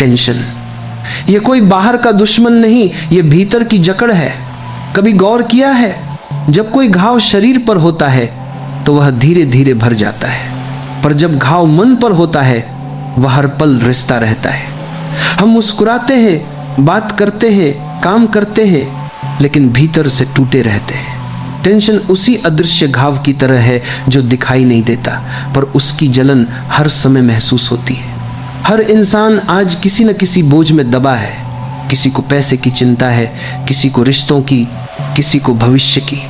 Tension. ये कोई बाहर का दुश्मन नहीं, ये भीतर की जकड़ है। कभी गौर किया है, जब कोई घाव शरीर पर होता है तो वह धीरे धीरे भर जाता है, पर जब घाव मन पर होता है वह हर पल रिश्ता रहता है। हम मुस्कुराते हैं, बात करते हैं, काम करते हैं, लेकिन भीतर से टूटे रहते हैं। टेंशन उसी अदृश्य घाव की तरह है जो दिखाई नहीं देता, पर उसकी जलन हर समय महसूस होती है। हर इंसान आज किसी न किसी बोझ में दबा है। किसी को पैसे की चिंता है, किसी को रिश्तों की, किसी को भविष्य की।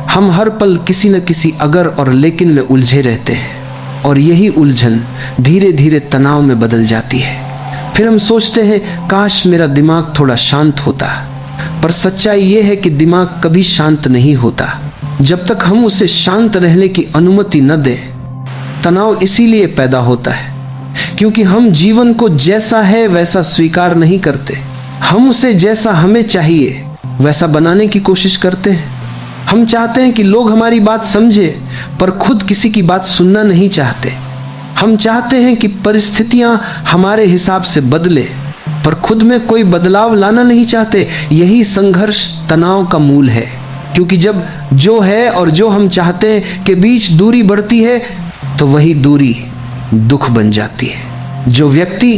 हम हर पल किसी न किसी अगर और लेकिन में उलझे रहते हैं, और यही उलझन धीरे धीरे तनाव में बदल जाती है। फिर हम सोचते हैं काश मेरा दिमाग थोड़ा शांत होता, पर सच्चाई यह है कि दिमाग कभी शांत नहीं होता जब तक हम उसे शांत रहने की अनुमति न दें। तनाव इसीलिए पैदा होता है क्योंकि हम जीवन को जैसा है वैसा स्वीकार नहीं करते। हम उसे जैसा हमें चाहिए वैसा बनाने की कोशिश करते हैं। हम चाहते हैं कि लोग हमारी बात समझे, पर खुद किसी की बात सुनना नहीं चाहते। हम चाहते हैं कि परिस्थितियां हमारे हिसाब से बदले, पर खुद में कोई बदलाव लाना नहीं चाहते। यही संघर्ष तनाव का मूल है, क्योंकि जब जो है और जो हम चाहते हैं के बीच दूरी बढ़ती है तो वही दूरी दुख बन जाती है। जो व्यक्ति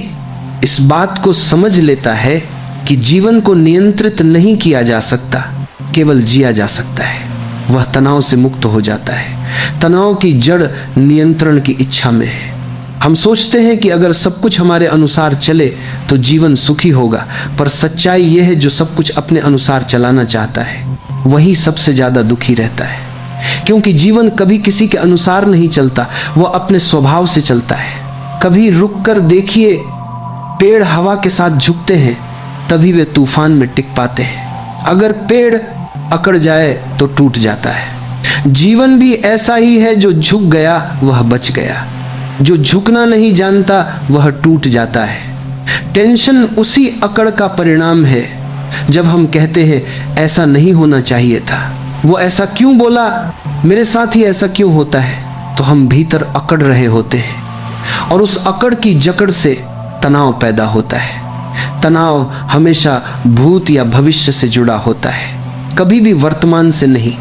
इस बात को समझ लेता है कि जीवन को नियंत्रित नहीं किया जा सकता, केवल जिया जा सकता है, वह तनाव से मुक्त हो जाता है। तनाव की जड़ नियंत्रण की इच्छा में है। हम सोचते हैं कि अगर सब कुछ हमारे अनुसार चले तो जीवन सुखी होगा, पर सच्चाई यह है जो सब कुछ अपने अनुसार चलाना चाहता है वही सबसे ज्यादा दुखी रहता है। क्योंकि जीवन कभी किसी के अनुसार नहीं चलता, वह अपने स्वभाव से चलता है। कभी रुक कर देखिए, पेड़ हवा के साथ झुकते हैं तभी वे तूफान में टिक पाते हैं। अगर पेड़ अकड़ जाए तो टूट जाता है। जीवन भी ऐसा ही है, जो झुक गया वह बच गया, जो झुकना नहीं जानता वह टूट जाता है। टेंशन उसी अकड़ का परिणाम है। जब हम कहते हैं ऐसा नहीं होना चाहिए था, वो ऐसा क्यों बोला, मेरे साथ ही ऐसा क्यों होता है, तो हम भीतर अकड़ रहे होते हैं और उस अकड़ की जकड़ से तनाव पैदा होता है। तनाव हमेशा भूत या भविष्य से जुड़ा होता है, कभी भी वर्तमान से नहीं।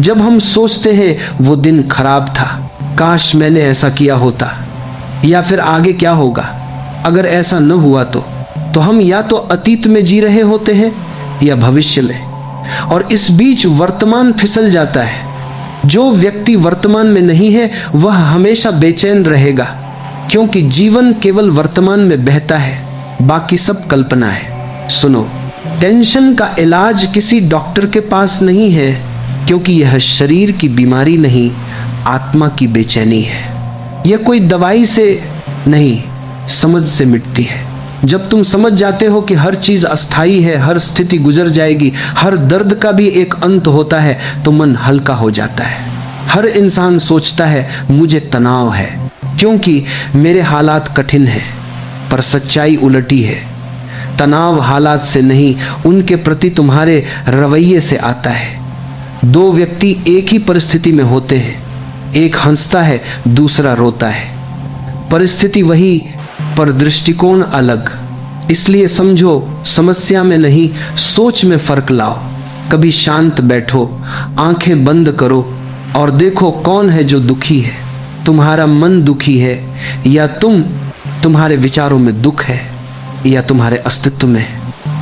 जब हम सोचते हैं वो दिन खराब था, काश मैंने ऐसा किया होता, या फिर आगे क्या होगा अगर ऐसा न हुआ तो हम या तो अतीत में जी रहे होते हैं या भविष्य में, और इस बीच वर्तमान फिसल जाता है। जो व्यक्ति वर्तमान में नहीं है वह हमेशा बेचैन रहेगा, क्योंकि जीवन केवल वर्तमान में बहता है, बाकी सब कल्पना है। सुनो, टेंशन का इलाज किसी डॉक्टर के पास नहीं है, क्योंकि यह शरीर की बीमारी नहीं, आत्मा की बेचैनी है। यह कोई दवाई से नहीं, समझ से मिटती है। जब तुम समझ जाते हो कि हर चीज अस्थाई है, हर स्थिति गुजर जाएगी, हर दर्द का भी एक अंत होता है, तो मन हल्का हो जाता है। हर इंसान सोचता है मुझे तनाव है क्योंकि मेरे हालात कठिन हैं, पर सच्चाई उलटी है। तनाव हालात से नहीं, उनके प्रति तुम्हारे रवैये से आता है। दो व्यक्ति एक ही परिस्थिति में होते हैं, एक हंसता है, दूसरा रोता है। परिस्थिति वही, पर दृष्टिकोण अलग। इसलिए समझो, समस्या में नहीं, सोच में फर्क लाओ। कभी शांत बैठो, आंखें बंद करो और देखो कौन है जो दुखी है। तुम्हारा मन दुखी है, या तुम्हारे विचारों में दुख है, या तुम्हारे अस्तित्व में।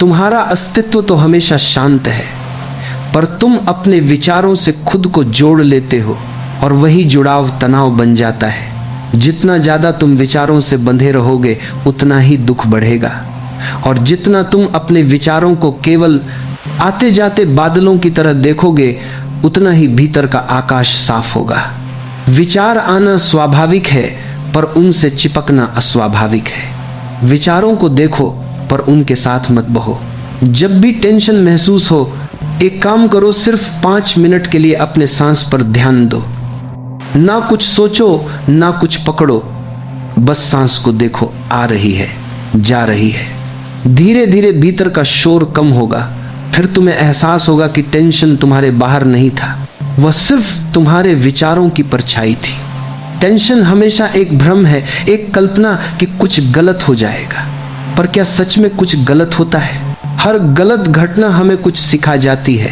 तुम्हारा अस्तित्व तो हमेशा शांत है, पर तुम अपने विचारों से खुद को जोड़ लेते हो और वही जुड़ाव तनाव बन जाता है। जितना ज्यादा तुम विचारों से बंधे रहोगे उतना ही दुख बढ़ेगा, और जितना तुम अपने विचारों को केवल आते जाते बादलों की तरह देखोगे उतना ही भीतर का आकाश साफ होगा। विचार आना स्वाभाविक है, पर उनसे चिपकना अस्वाभाविक है। विचारों को देखो पर उनके साथ मत बहो। जब भी टेंशन महसूस हो, एक काम करो, सिर्फ 5 मिनट के लिए अपने सांस पर ध्यान दो। ना कुछ सोचो, ना कुछ पकड़ो, बस सांस को देखो, आ रही है, जा रही है। धीरे धीरे भीतर का शोर कम होगा। फिर तुम्हें एहसास होगा कि टेंशन तुम्हारे बाहर नहीं था, वह सिर्फ तुम्हारे विचारों की परछाई थी। टेंशन हमेशा एक भ्रम है, एक कल्पना कि कुछ गलत हो जाएगा। पर क्या सच में कुछ गलत होता है? हर गलत घटना हमें कुछ सिखा जाती है।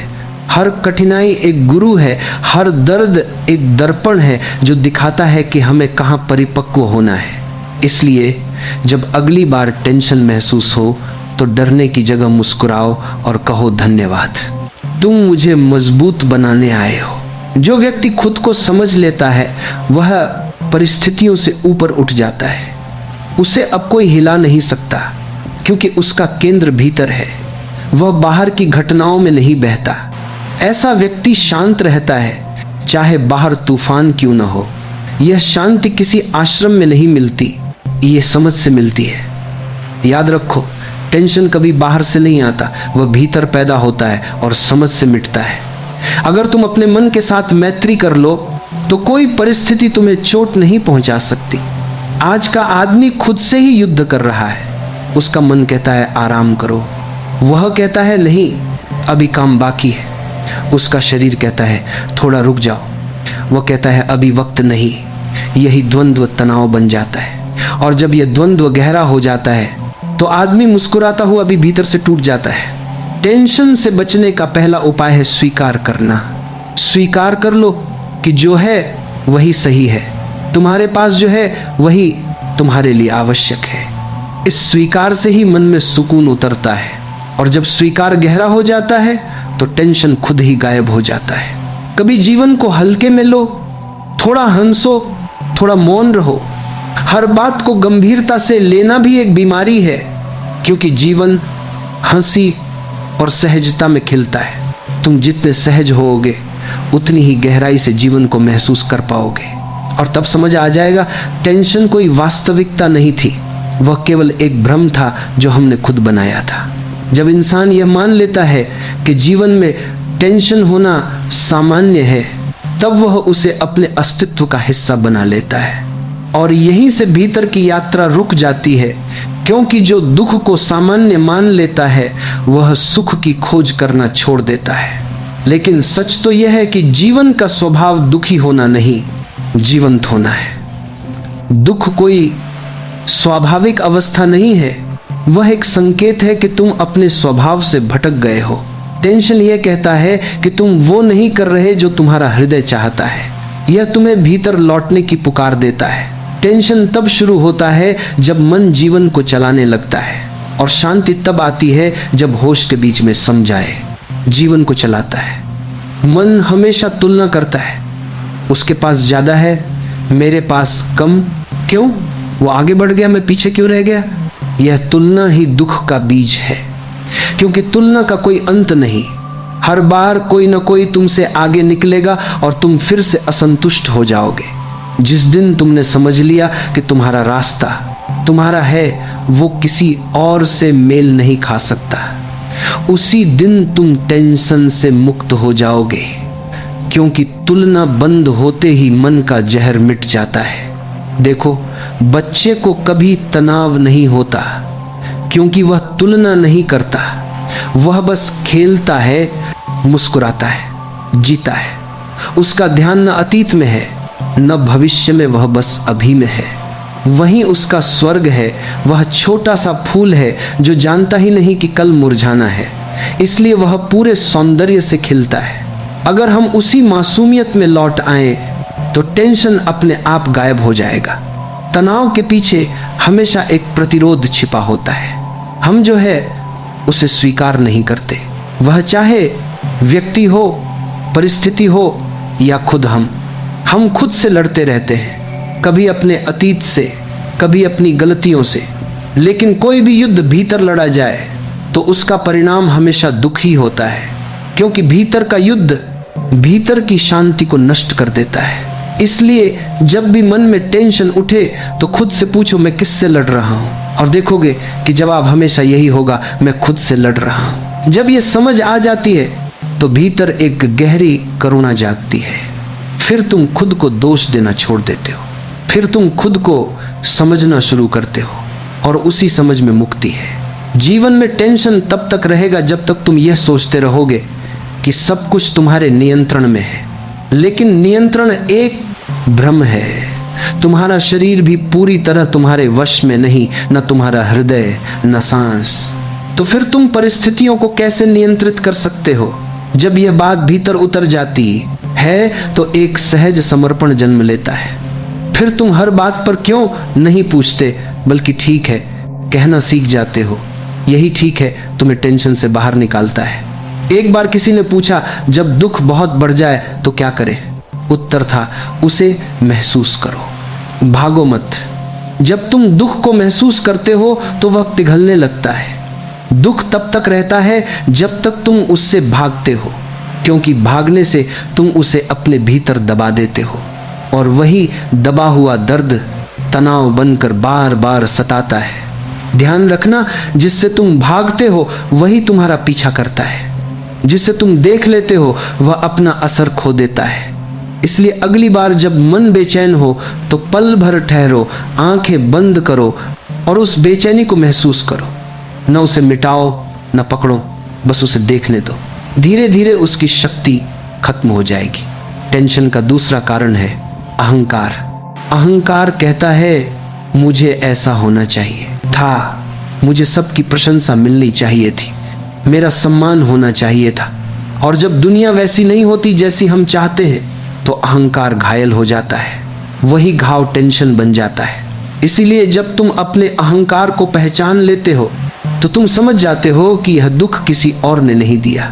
हर कठिनाई एक गुरु है, हर दर्द एक दर्पण है जो दिखाता है कि हमें कहाँ परिपक्व होना है। इसलिए जब अगली बार टेंशन महसूस हो तो डरने की जगह मुस्कुराओ और कहो धन्यवाद, तुम मुझे मजबूत बनाने आए हो। जो व्यक्ति खुद को समझ लेता है वह परिस्थितियों से ऊपर उठ जाता है। उसे अब कोई हिला नहीं सकता क्योंकि उसका केंद्र भीतर है, वह बाहर की घटनाओं में नहीं बहता। ऐसा व्यक्ति शांत रहता है चाहे बाहर तूफान क्यों न हो। यह शांति किसी आश्रम में नहीं मिलती, ये समझ से मिलती है। याद रखो, टेंशन कभी बाहर से नहीं आता, वह भीतर पैदा होता है और समझ से मिटता है। अगर तुम अपने मन के साथ मैत्री कर लो तो कोई परिस्थिति तुम्हें चोट नहीं पहुंचा सकती। आज का आदमी खुद से ही युद्ध कर रहा है। उसका मन कहता है आराम करो, वह कहता है नहीं अभी काम बाकी है। उसका शरीर कहता है थोड़ा रुक जाओ, वह कहता है अभी वक्त नहीं। यही द्वंद्व तनाव बन जाता है और जब यह द्वंद्व गहरा हो जाता है तो आदमी मुस्कुराता हुआ भी भीतर से टूट जाता है। टेंशन से बचने का पहला उपाय है स्वीकार करना। स्वीकार कर लो कि जो है वही सही है, तुम्हारे पास जो है वही तुम्हारे लिए आवश्यक है। इस स्वीकार से ही मन में सुकून उतरता है और जब स्वीकार गहरा हो जाता है तो टेंशन खुद ही गायब हो जाता है। कभी जीवन को हल्के में लो, थोड़ा हंसो, थोड़ा मौन रहो। हर बात को गंभीरता से लेना भी एक बीमारी है क्योंकि जीवन हंसी और सहजता में खिलता है। तुम जितने सहज होगे उतनी ही गहराई से जीवन को महसूस कर पाओगे और तब समझ आ जाएगा टेंशन कोई वास्तविकता नहीं थी, वह केवल एक भ्रम था जो हमने खुद बनाया था। जब इंसान यह मान लेता है कि जीवन में टेंशन होना सामान्य है तब वह उसे अपने अस्तित्व का हिस्सा बना लेता है और यहीं से भीतर की यात्रा रुक जाती है क्योंकि जो दुख को सामान्य मान लेता है वह सुख की खोज करना छोड़ देता है। लेकिन सच तो यह है कि जीवन का स्वभाव दुखी होना नहीं, जीवंत होना है। दुख कोई स्वाभाविक अवस्था नहीं है, वह एक संकेत है कि तुम अपने स्वभाव से भटक गए हो। टेंशन यह कहता है कि तुम वो नहीं कर रहे जो तुम्हारा हृदय चाहता है, यह तुम्हें भीतर लौटने की पुकार देता है। टेंशन तब शुरू होता है जब मन जीवन को चलाने लगता है और शांति तब आती है जब होश के बीच में सम जाए, जीवन को चलाता है। मन हमेशा तुलना करता है, उसके पास ज्यादा है, मेरे पास कम, क्यों वो आगे बढ़ गया मैं पीछे क्यों रह गया। यह तुलना ही दुख का बीज है क्योंकि तुलना का कोई अंत नहीं। हर बार कोई न कोई तुमसे आगे निकलेगा और तुम फिर से असंतुष्ट हो जाओगे। जिस दिन तुमने समझ लिया कि तुम्हारा रास्ता तुम्हारा है, वो किसी और से मेल नहीं खा सकता, उसी दिन तुम टेंशन से मुक्त हो जाओगे क्योंकि तुलना बंद होते ही मन का जहर मिट जाता है। देखो, बच्चे को कभी तनाव नहीं होता क्योंकि वह तुलना नहीं करता, वह बस खेलता है, मुस्कुराता है, जीता है। उसका ध्यान न अतीत में है न भविष्य में, वह बस अभी में है। वहीं उसका स्वर्ग है। वह छोटा सा फूल है जो जानता ही नहीं कि कल मुरझाना है, इसलिए वह पूरे सौंदर्य से खिलता है। अगर हम उसी मासूमियत में लौट आए तो टेंशन अपने आप गायब हो जाएगा। तनाव के पीछे हमेशा एक प्रतिरोध छिपा होता है, हम जो है उसे स्वीकार नहीं करते। वह चाहे व्यक्ति हो, परिस्थिति हो या खुद हम खुद से लड़ते रहते हैं, कभी अपने अतीत से, कभी अपनी गलतियों से। लेकिन कोई भी युद्ध भीतर लड़ा जाए तो उसका परिणाम हमेशा दुख ही होता है क्योंकि भीतर का युद्ध भीतर की शांति को नष्ट कर देता है। इसलिए जब भी मन में टेंशन उठे तो खुद से पूछो मैं किससे लड़ रहा हूँ, और देखोगे कि जवाब हमेशा यही होगा, मैं खुद से लड़ रहा हूँ। जब ये समझ आ जाती है तो भीतर एक गहरी करुणा जागती है। फिर तुम खुद को दोष देना छोड़ देते हो, फिर तुम खुद को समझना शुरू करते हो और उसी समझ में मुक्ति है। जीवन में टेंशन तब तक रहेगा जब तक तुम यह सोचते रहोगे कि सब कुछ तुम्हारे नियंत्रण में है, लेकिन नियंत्रण एक भ्रम है। तुम्हारा शरीर भी पूरी तरह तुम्हारे वश में नहीं, न तुम्हारा हृदय, न सांस। तो फिर तुम परिस्थितियों को कैसे नियंत्रित कर सकते हो? जब यह बात भीतर उतर जाती है तो एक सहज समर्पण जन्म लेता है। फिर तुम हर बात पर क्यों नहीं पूछते, बल्कि ठीक है कहना सीख जाते हो। यही ठीक है तुम्हें टेंशन से बाहर निकालता है। एक बार किसी ने पूछा, जब दुख बहुत बढ़ जाए तो क्या करें? उत्तर था, उसे महसूस करो, भागो मत। जब तुम दुख को महसूस करते हो तो वह पिघलने लगता है। दुख तब तक रहता है जब तक तुम उससे भागते हो, क्योंकि भागने से तुम उसे अपने भीतर दबा देते हो, और वही दबा हुआ दर्द तनाव बनकर बार बार सताता है। ध्यान रखना, जिससे तुम भागते हो वही तुम्हारा पीछा करता है। जिसे तुम देख लेते हो वह अपना असर खो देता है। इसलिए अगली बार जब मन बेचैन हो तो पल भर ठहरो, आंखें बंद करो और उस बेचैनी को महसूस करो। न उसे मिटाओ न पकड़ो, बस उसे देखने दो। धीरे धीरे उसकी शक्ति खत्म हो जाएगी। टेंशन का दूसरा कारण है अहंकार। अहंकार कहता है मुझे ऐसा होना चाहिए था, मुझे सबकी प्रशंसा मिलनी चाहिए थी, मेरा सम्मान होना चाहिए था। और जब दुनिया वैसी नहीं होती जैसी हम चाहते हैं तो अहंकार घायल हो जाता है। वही घाव टेंशन बन जाता है। इसीलिए जब तुम अपने अहंकार को पहचान लेते हो तो तुम समझ जाते हो कि यह दुख किसी और ने नहीं दिया,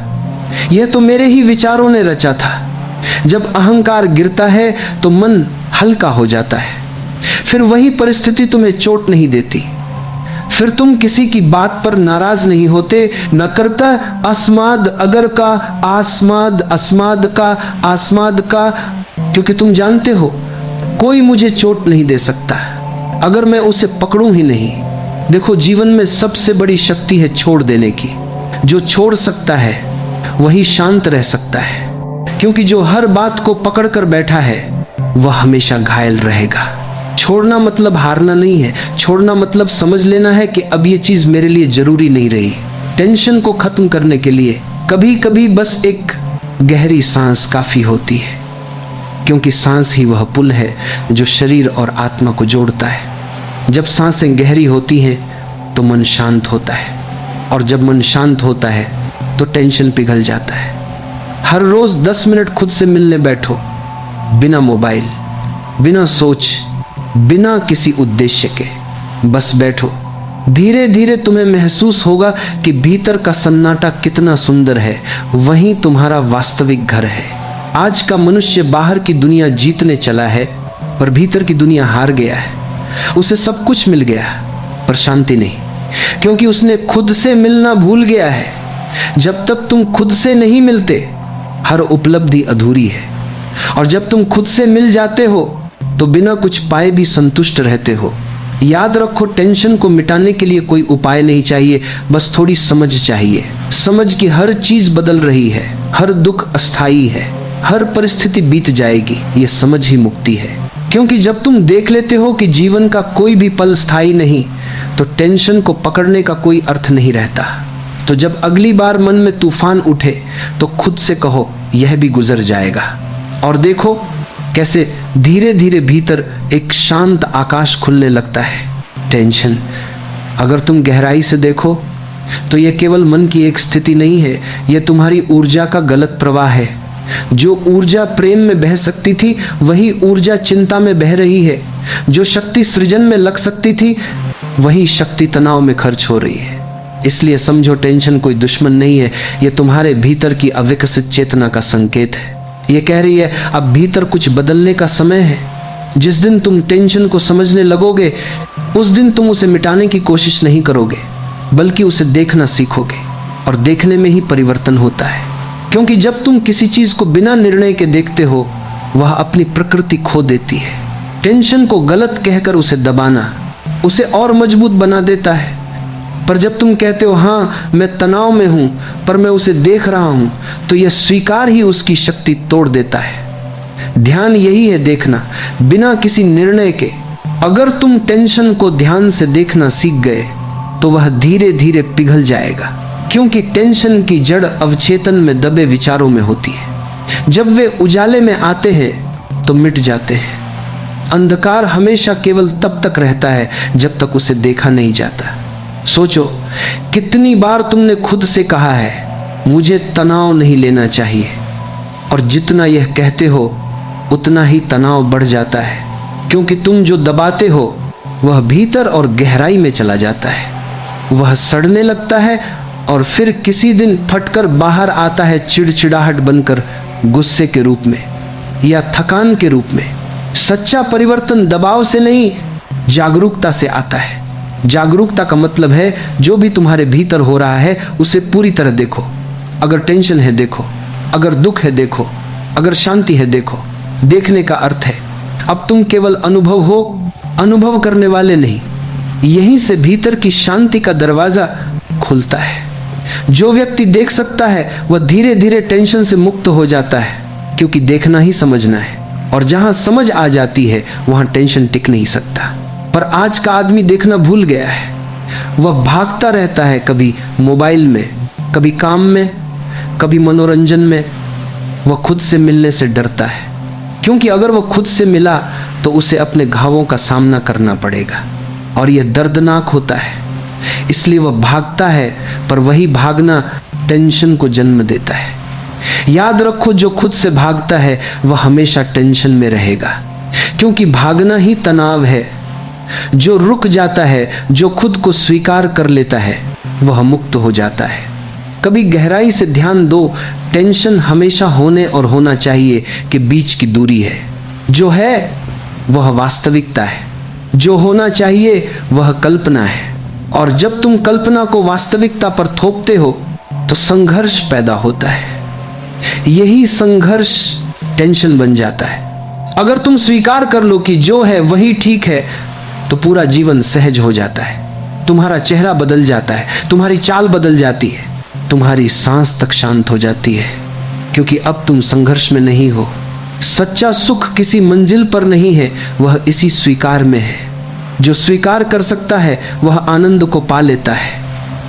यह तो मेरे ही विचारों ने रचा था। जब अहंकार गिरता है तो मन हल्का हो जाता है। फिर वही परिस्थिति तुम्हें चोट नहीं देती। फिर तुम किसी की बात पर नाराज नहीं होते, न करता अस्माद अगर का आसमाद अस्माद का आसमाद का, क्योंकि तुम जानते हो कोई मुझे चोट नहीं दे सकता अगर मैं उसे पकड़ूं ही नहीं। देखो, जीवन में सबसे बड़ी शक्ति है छोड़ देने की। जो छोड़ सकता है वही शांत रह सकता है, क्योंकि जो हर बात को पकड़ कर बैठा है वह हमेशा घायल रहेगा। छोड़ना मतलब हारना नहीं है। छोड़ना मतलब समझ लेना है कि अब ये चीज मेरे लिए जरूरी नहीं रही। टेंशन को खत्म करने के लिए कभी कभी बस एक गहरी सांस काफी होती है, क्योंकि सांस ही वह पुल है जो शरीर और आत्मा को जोड़ता है। जब सांसें गहरी होती हैं तो मन शांत होता है, और जब मन शांत होता है तो टेंशन पिघल जाता है। हर रोज 10 मिनट खुद से मिलने बैठो, बिना मोबाइल, बिना सोच, बिना किसी उद्देश्य के, बस बैठो। धीरे धीरे तुम्हें महसूस होगा कि भीतर का सन्नाटा कितना सुंदर है। वहीं तुम्हारा वास्तविक घर है। आज का मनुष्य बाहर की दुनिया जीतने चला है, पर भीतर की दुनिया हार गया है। उसे सब कुछ मिल गया पर शांति नहीं, क्योंकि उसने खुद से मिलना भूल गया है। जब तक तुम खुद से नहीं मिलते, हर उपलब्धि अधूरी है, और जब तुम खुद से मिल जाते हो तो बिना कुछ पाए भी संतुष्ट रहते हो। याद रखो, टेंशन को मिटाने के लिए कोई उपाय नहीं चाहिए, बस थोड़ी समझ चाहिए। समझ कि हर चीज बदल रही है, हर दुख अस्थाई है, हर परिस्थिति बीत जाएगी। ये समझ ही मुक्ति है। क्योंकि जब तुम देख लेते हो कि जीवन का कोई भी पल स्थायी नहीं, तो टेंशन को पकड़ने का कोई अर्थ नहीं रहता। तो जब अगली बार मन में तूफान उठे तो खुद से कहो यह भी गुजर जाएगा, और देखो कैसे धीरे धीरे भीतर एक शांत आकाश खुलने लगता है। टेंशन, अगर तुम गहराई से देखो तो यह केवल मन की एक स्थिति नहीं है, यह तुम्हारी ऊर्जा का गलत प्रवाह है। जो ऊर्जा प्रेम में बह सकती थी वही ऊर्जा चिंता में बह रही है। जो शक्ति सृजन में लग सकती थी वही शक्ति तनाव में खर्च हो रही है। इसलिए समझो, टेंशन कोई दुश्मन नहीं है, यह तुम्हारे भीतर की अविकसित चेतना का संकेत है। ये कह रही है अब भीतर कुछ बदलने का समय है। जिस दिन तुम टेंशन को समझने लगोगे उस दिन तुम उसे मिटाने की कोशिश नहीं करोगे, बल्कि उसे देखना सीखोगे, और देखने में ही परिवर्तन होता है। क्योंकि जब तुम किसी चीज को बिना निर्णय के देखते हो वह अपनी प्रकृति खो देती है। टेंशन को गलत कहकर उसे दबाना उसे और मजबूत बना देता है। पर जब तुम कहते हो हाँ मैं तनाव में हूं पर मैं उसे देख रहा हूं, तो यह स्वीकार ही उसकी शक्ति तोड़ देता है। ध्यान यही है, देखना बिना किसी निर्णय के। अगर तुम टेंशन को ध्यान से देखना सीख गए तो वह धीरे धीरे पिघल जाएगा, क्योंकि टेंशन की जड़ अवचेतन में दबे विचारों में होती है। जब वे उजाले में आते हैं तो मिट जाते हैं, अंधकार हमेशा केवल तब तक रहता है जब तक उसे देखा नहीं जाता। सोचो, कितनी बार तुमने खुद से कहा है मुझे तनाव नहीं लेना चाहिए, और जितना यह कहते हो उतना ही तनाव बढ़ जाता है, क्योंकि तुम जो दबाते हो वह भीतर और गहराई में चला जाता है। वह सड़ने लगता है और फिर किसी दिन फटकर बाहर आता है, चिड़चिड़ाहट बनकर, गुस्से के रूप में या थकान के रूप में। सच्चा परिवर्तन दबाव से नहीं, जागरूकता से आता है। जागरूकता का मतलब है जो भी तुम्हारे भीतर हो रहा है उसे पूरी तरह देखो। अगर टेंशन है देखो, अगर दुख है देखो, अगर शांति है देखो। देखने का अर्थ है अब तुम केवल अनुभव हो, अनुभव करने वाले नहीं। यहीं से भीतर की शांति का दरवाजा खुलता है। जो व्यक्ति देख सकता है वह धीरे धीरे टेंशन से मुक्त हो जाता है, क्योंकि देखना ही समझना है, और जहां समझ आ जाती है वहां टेंशन टिक नहीं सकता। पर आज का आदमी देखना भूल गया है। वह भागता रहता है, कभी मोबाइल में, कभी काम में, कभी मनोरंजन में। वह खुद से मिलने से डरता है, क्योंकि अगर वह खुद से मिला तो उसे अपने घावों का सामना करना पड़ेगा, और यह दर्दनाक होता है। इसलिए वह भागता है, पर वही भागना टेंशन को जन्म देता है। याद रखो, जो खुद से भागता है वह हमेशा टेंशन में रहेगा, क्योंकि भागना ही तनाव है। जो रुक जाता है, जो खुद को स्वीकार कर लेता है, वह मुक्त हो जाता है। कभी गहराई से ध्यान दो, टेंशन हमेशा होने और होना चाहिए के बीच की दूरी है। जो है वह वास्तविकता है, जो होना चाहिए वह कल्पना है। और जब तुम कल्पना को वास्तविकता पर थोपते हो तो संघर्ष पैदा होता है। यही संघर्ष टेंशन बन जाता है। अगर तुम स्वीकार कर लो कि जो है वही ठीक है तो पूरा जीवन सहज हो जाता है। तुम्हारा चेहरा बदल जाता है, तुम्हारी चाल बदल जाती है, तुम्हारी सांस तक शांत हो जाती है, क्योंकि अब तुम संघर्ष में नहीं हो। सच्चा सुख किसी मंजिल पर नहीं है, वह इसी स्वीकार में है। जो स्वीकार कर सकता है वह आनंद को पा लेता है,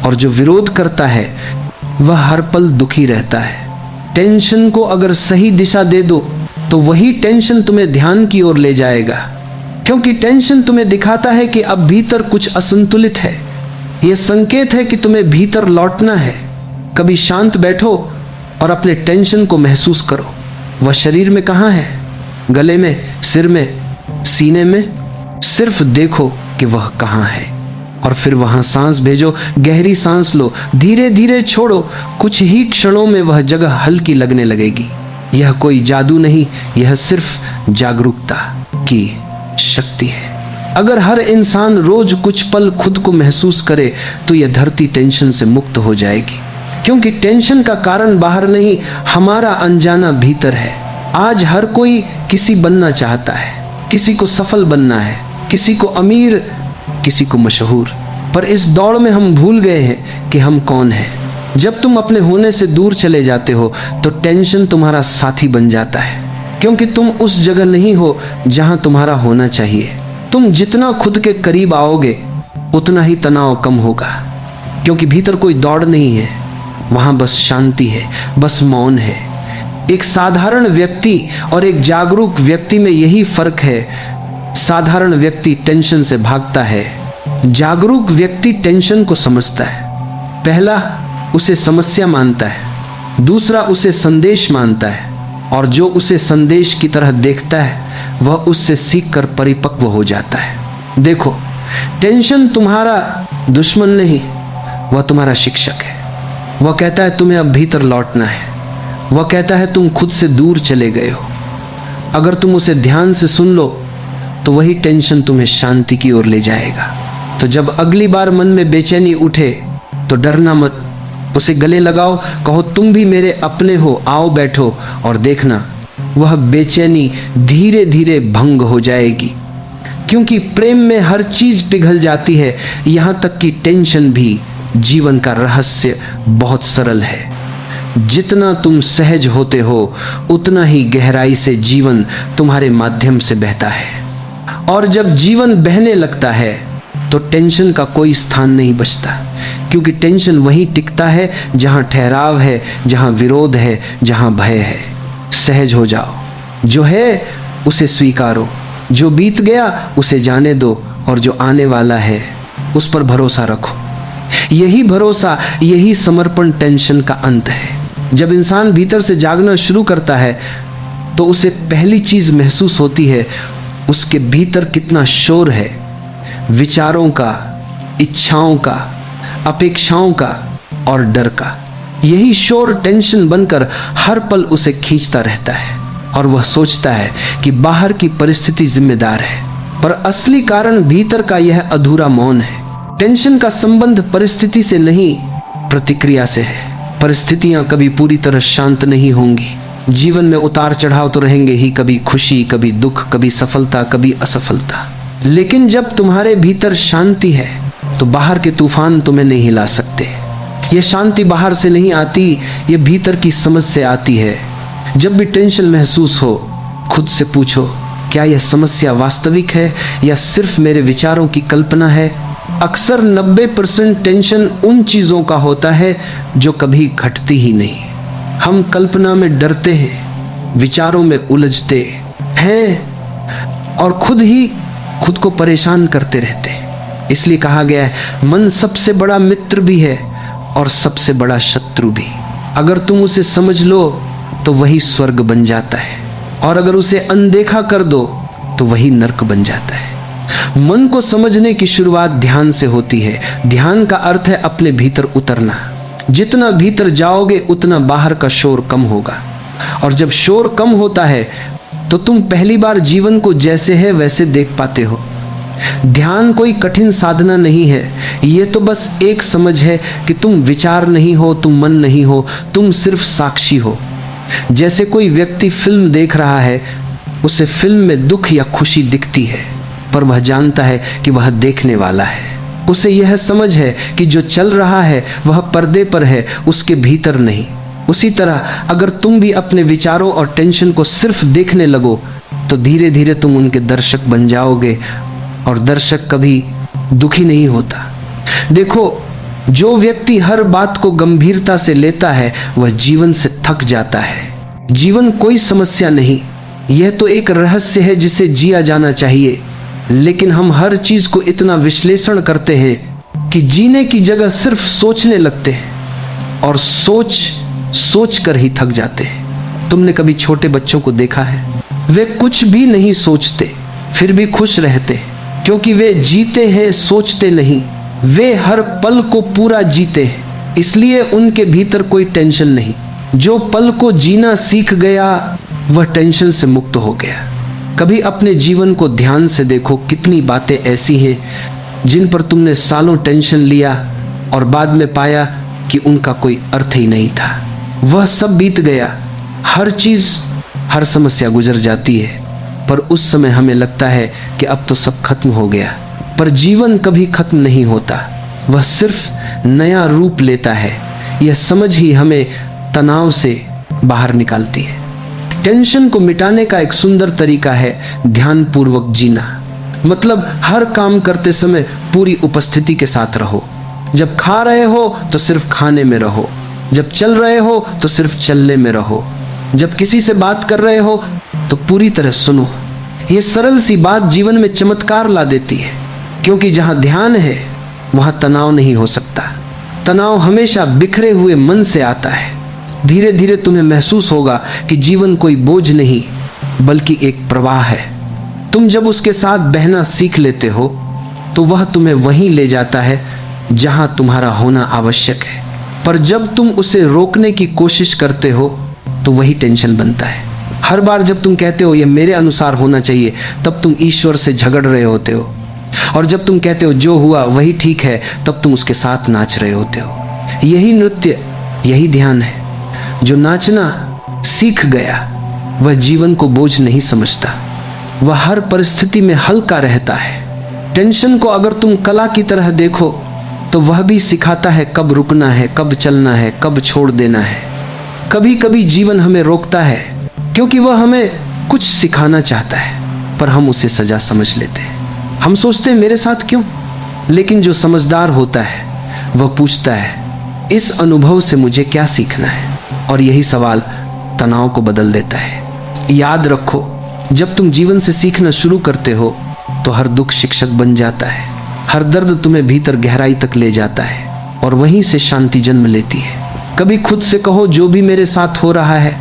और जो विरोध करता है वह हर पल दुखी रहता है। टेंशन को अगर सही दिशा दे दो तो वही टेंशन तुम्हें ध्यान की ओर ले जाएगा, क्योंकि टेंशन तुम्हें दिखाता है कि अब भीतर कुछ असंतुलित है। यह संकेत है कि तुम्हें भीतर लौटना है। कभी शांत बैठो और अपने टेंशन को महसूस करो। वह शरीर में कहाँ है? गले में, सिर में, सीने में? सिर्फ देखो कि वह कहाँ है, और फिर वहां सांस भेजो। गहरी सांस लो, धीरे धीरे छोड़ो। कुछ ही क्षणों में वह जगह हल्की लगने लगेगी। यह कोई जादू नहीं, यह सिर्फ जागरूकता की शक्ति है। अगर हर इंसान रोज कुछ पल खुद को महसूस करे तो यह धरती टेंशन से मुक्त हो जाएगी, क्योंकि टेंशन का कारण बाहर नहीं, हमारा अनजाना भीतर है। आज हर कोई किसी बनना चाहता है, किसी को सफल बनना है, किसी को अमीर, किसी को मशहूर। पर इस दौड़ में हम भूल गए हैं कि हम कौन हैं। जब तुम अपने होने से दूर चले जाते हो तो टेंशन तुम्हारा साथी बन जाता है, क्योंकि तुम उस जगह नहीं हो जहां तुम्हारा होना चाहिए। तुम जितना खुद के करीब आओगे उतना ही तनाव कम होगा, क्योंकि भीतर कोई दौड़ नहीं है, वहां बस शांति है, बस मौन है। एक साधारण व्यक्ति और एक जागरूक व्यक्ति में यही फर्क है। साधारण व्यक्ति टेंशन से भागता है, जागरूक व्यक्ति टेंशन को समझता है। पहला उसे समस्या मानता है, दूसरा उसे संदेश मानता है, और जो उसे संदेश की तरह देखता है वह उससे सीखकर परिपक्व हो जाता है। देखो, टेंशन तुम्हारा दुश्मन नहीं, वह तुम्हारा शिक्षक है। वह कहता है तुम्हें अब भीतर लौटना है। वह कहता है तुम खुद से दूर चले गए हो। अगर तुम उसे ध्यान से सुन लो तो वही टेंशन तुम्हें शांति की ओर ले जाएगा। तो जब अगली बार मन में बेचैनी उठे तो डरना मत, उसे गले लगाओ, कहो तुम भी मेरे अपने हो, आओ बैठो, और देखना वह बेचैनी धीरे धीरे भंग हो जाएगी। क्योंकि प्रेम में हर चीज पिघल जाती है, यहाँ तक कि टेंशन भी। जीवन का रहस्य बहुत सरल है। जितना तुम सहज होते हो उतना ही गहराई से जीवन तुम्हारे माध्यम से बहता है, और जब जीवन बहने लगता है तो टेंशन का कोई स्थान नहीं बचता, क्योंकि टेंशन वहीं टिकता है जहां ठहराव है, जहां विरोध है, जहां भय है। सहज हो जाओ, जो है उसे स्वीकारो, जो बीत गया उसे जाने दो और जो आने वाला है उस पर भरोसा रखो। यही भरोसा, यही समर्पण टेंशन का अंत है। जब इंसान भीतर से जागना शुरू करता है तो उसे पहली चीज महसूस होती है उसके भीतर कितना शोर है, विचारों का, इच्छाओं का, अपेक्षाओं का और डर का। यही शोर टेंशन बनकर हर पल उसे खींचता रहता है और वह सोचता है कि बाहर की परिस्थिति जिम्मेदार है, पर असली कारण भीतर का यह अधूरा मौन है। टेंशन का संबंध परिस्थिति से नहीं, प्रतिक्रिया से है। परिस्थितियां कभी पूरी तरह शांत नहीं होंगी। जीवन में उतार चढ़ाव तो रहेंगे ही, कभी खुशी, कभी दुख, कभी सफलता, कभी असफलता। लेकिन जब तुम्हारे भीतर शांति है तो बाहर के तूफान तुम्हें नहीं हिला सकते। यह शांति बाहर से नहीं आती, यह भीतर की समझ से आती है। जब भी टेंशन महसूस हो, खुद से पूछो, क्या यह समस्या वास्तविक है या सिर्फ मेरे विचारों की कल्पना है? अक्सर 90% टेंशन उन चीजों का होता है जो कभी घटती ही नहीं। हम कल्पना में डरते हैं, विचारों में उलझते हैं और खुद को परेशान करते रहते हैं। इसलिए कहा गया है, मन सबसे बड़ा मित्र भी है और सबसे बड़ा शत्रु भी। अगर तुम उसे समझ लो तो वही स्वर्ग बन जाता है, और अगर उसे अनदेखा कर दो तो वही नरक बन जाता है। मन को समझने की शुरुआत ध्यान से होती है। ध्यान का अर्थ है अपने भीतर उतरना। जितना भीतर जाओगे उतना बाहर का शोर कम होगा, और जब शोर कम होता है तो तुम पहली बार जीवन को जैसे है वैसे देख पाते हो। ध्यान कोई कठिन साधना नहीं है, ये तो बस एक समझ है कि तुम विचार नहीं हो, तुम मन नहीं हो, तुम सिर्फ साक्षी हो। जैसे कोई व्यक्ति फिल्म देख रहा है, उसे फिल्म में दुख या खुशी दिखती है, पर वह जानता है कि वह देखने वाला है। उसे यह समझ है कि जो चल रहा है वह पर्दे पर है, उसके भीतर नहीं। उसी तरह अगर तुम भी अपने विचारों और टेंशन को सिर्फ देखने लगो तो धीरे धीरे तुम उनके दर्शक बन जाओगे, और दर्शक कभी दुखी नहीं होता। देखो, जो व्यक्ति हर बात को गंभीरता से लेता है वह जीवन से थक जाता है। जीवन कोई समस्या नहीं, यह तो एक रहस्य है जिसे जिया जाना चाहिए। लेकिन हम हर चीज को इतना विश्लेषण करते हैं कि जीने की जगह सिर्फ सोचने लगते हैं, और सोच कर ही थक जाते हैं। तुमने कभी छोटे बच्चों को देखा है? वे कुछ भी नहीं सोचते फिर भी खुश रहते हैं, क्योंकि वे जीते हैं, सोचते नहीं। वे हर पल को पूरा जीते हैं, इसलिए उनके भीतर कोई टेंशन नहीं। जो पल को जीना सीख गया वह टेंशन से मुक्त हो गया। कभी अपने जीवन को ध्यान से देखो, कितनी बातें ऐसी हैं जिन पर तुमने सालों टेंशन लिया और बाद में पाया कि उनका कोई अर्थ ही नहीं था। वह सब बीत गया, हर समस्या गुजर जाती है, पर उस समय हमें लगता है कि अब तो सब खत्म हो गया। पर जीवन कभी खत्म नहीं होता, वह सिर्फ नया रूप लेता है। यह समझ ही हमें तनाव से बाहर निकालती है। टेंशन को मिटाने का एक सुंदर तरीका है ध्यान पूर्वक जीना। मतलब हर काम करते समय पूरी उपस्थिति के साथ रहो। जब खा रहे हो तो सिर्फ खाने में रहो, जब चल रहे हो तो सिर्फ चलने में रहो, जब किसी से बात कर रहे हो तो पूरी तरह सुनो। ये सरल सी बात जीवन में चमत्कार ला देती है, क्योंकि जहां ध्यान है वहां तनाव नहीं हो सकता। तनाव हमेशा बिखरे हुए मन से आता है। धीरे धीरे तुम्हें महसूस होगा कि जीवन कोई बोझ नहीं बल्कि एक प्रवाह है। तुम जब उसके साथ बहना सीख लेते हो तो वह तुम्हें वहीं ले जाता है जहां तुम्हारा होना आवश्यक है। पर जब तुम उसे रोकने की कोशिश करते हो तो वही टेंशन बनता है। हर बार जब तुम कहते हो यह मेरे अनुसार होना चाहिए, तब तुम ईश्वर से झगड़ रहे होते हो, और जब तुम कहते हो जो हुआ वही ठीक है, तब तुम उसके साथ नाच रहे होते हो। यही नृत्य, यही ध्यान है। जो नाचना सीख गया वह जीवन को बोझ नहीं समझता, वह हर परिस्थिति में हल्का रहता है। टेंशन को अगर तुम कला की तरह देखो तो वह भी सिखाता है कब रुकना है, कब चलना है, कब छोड़ देना है। कभी कभी जीवन हमें रोकता है क्योंकि वह हमें कुछ सिखाना चाहता है, पर हम उसे सजा समझ लेते हैं। हम सोचते हैं मेरे साथ क्यों? लेकिन जो समझदार होता है वह पूछता है इस अनुभव से मुझे क्या सीखना है, और यही सवाल तनाव को बदल देता है। याद रखो, जब तुम जीवन से सीखना शुरू करते हो तो हर दुख शिक्षक बन जाता है, हर दर्द तुम्हें भीतर गहराई तक ले जाता है और वहीं से शांति जन्म लेती है। कभी खुद से कहो, जो भी मेरे साथ हो रहा है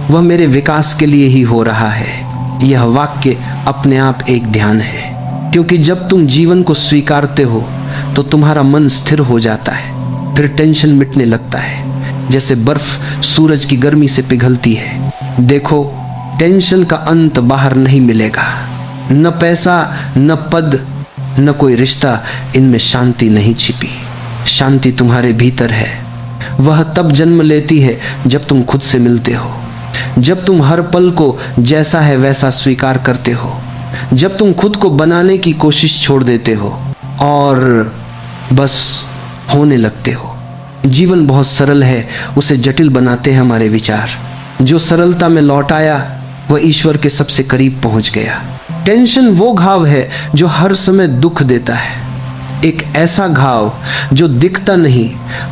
वह मेरे विकास के लिए ही हो रहा है। यह वाक्य अपने आप एक ध्यान है, क्योंकि जब तुम जीवन को स्वीकारते हो तो तुम्हारा मन स्थिर हो जाता है। फिर टेंशन मिटने लगता है, जैसे बर्फ सूरज की गर्मी से पिघलती है। देखो, टेंशन का अंत बाहर नहीं मिलेगा, न पैसा, न पद, न कोई रिश्ता, इनमें शांति नहीं छिपी। शांति तुम्हारे भीतर है। वह तब जन्म लेती है जब तुम खुद से मिलते हो, जब तुम हर पल को जैसा है वैसा स्वीकार करते हो, जब तुम खुद को बनाने की कोशिश छोड़ देते हो और बस होने लगते हो। जीवन बहुत सरल है, उसे जटिल बनाते हैं हमारे विचार। जो सरलता में लौट आया वह ईश्वर के सबसे करीब पहुंच गया। टेंशन वो घाव है जो हर समय दुख देता है, एक ऐसा घाव जो दिखता नहीं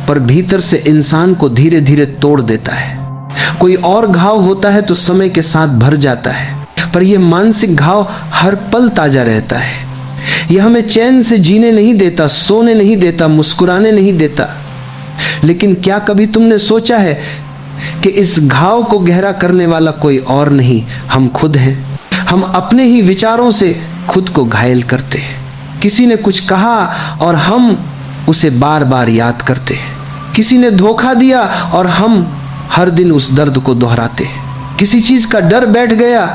पर भीतर से इंसान को धीरे धीरे तोड़ देता है। कोई और घाव होता है तो समय के साथ भर जाता है, पर यह मानसिक घाव हर पल ताजा रहता है। यह हमें चैन से जीने नहीं देता, सोने नहीं देता, मुस्कुराने नहीं देता। लेकिन क्या कभी तुमने सोचा है कि इस घाव को गहरा करने वाला कोई और नहीं, हम खुद हैं। हम अपने ही विचारों से खुद को घायल करते हैं। किसी ने कुछ कहा और हम उसे बार बार याद करते हैं। किसी ने धोखा दिया और हम हर दिन उस दर्द को दोहराते हैं। किसी चीज का डर बैठ गया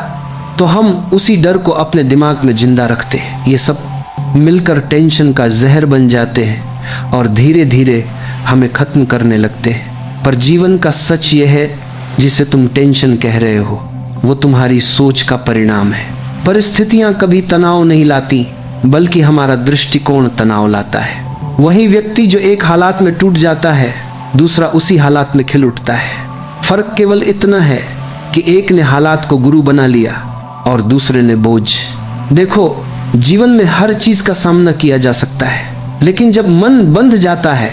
तो हम उसी डर को अपने दिमाग में जिंदा रखते हैं। ये सब मिलकर टेंशन का जहर बन जाते हैं और धीरे धीरे हमें खत्म करने लगते हैं। पर जीवन का सच यह है, जिसे तुम टेंशन कह रहे हो वो तुम्हारी सोच का परिणाम है। परिस्थितियां कभी तनाव नहीं लाती, बल्कि हमारा दृष्टिकोण तनाव लाता है। वही व्यक्ति जो एक हालात में टूट जाता है, दूसरा उसी हालात में खिल उठता है। फर्क केवल इतना है कि एक ने हालात को गुरु बना लिया और दूसरे ने बोझ। देखो, जीवन में हर चीज का सामना किया जा सकता है, लेकिन जब मन बंध जाता है,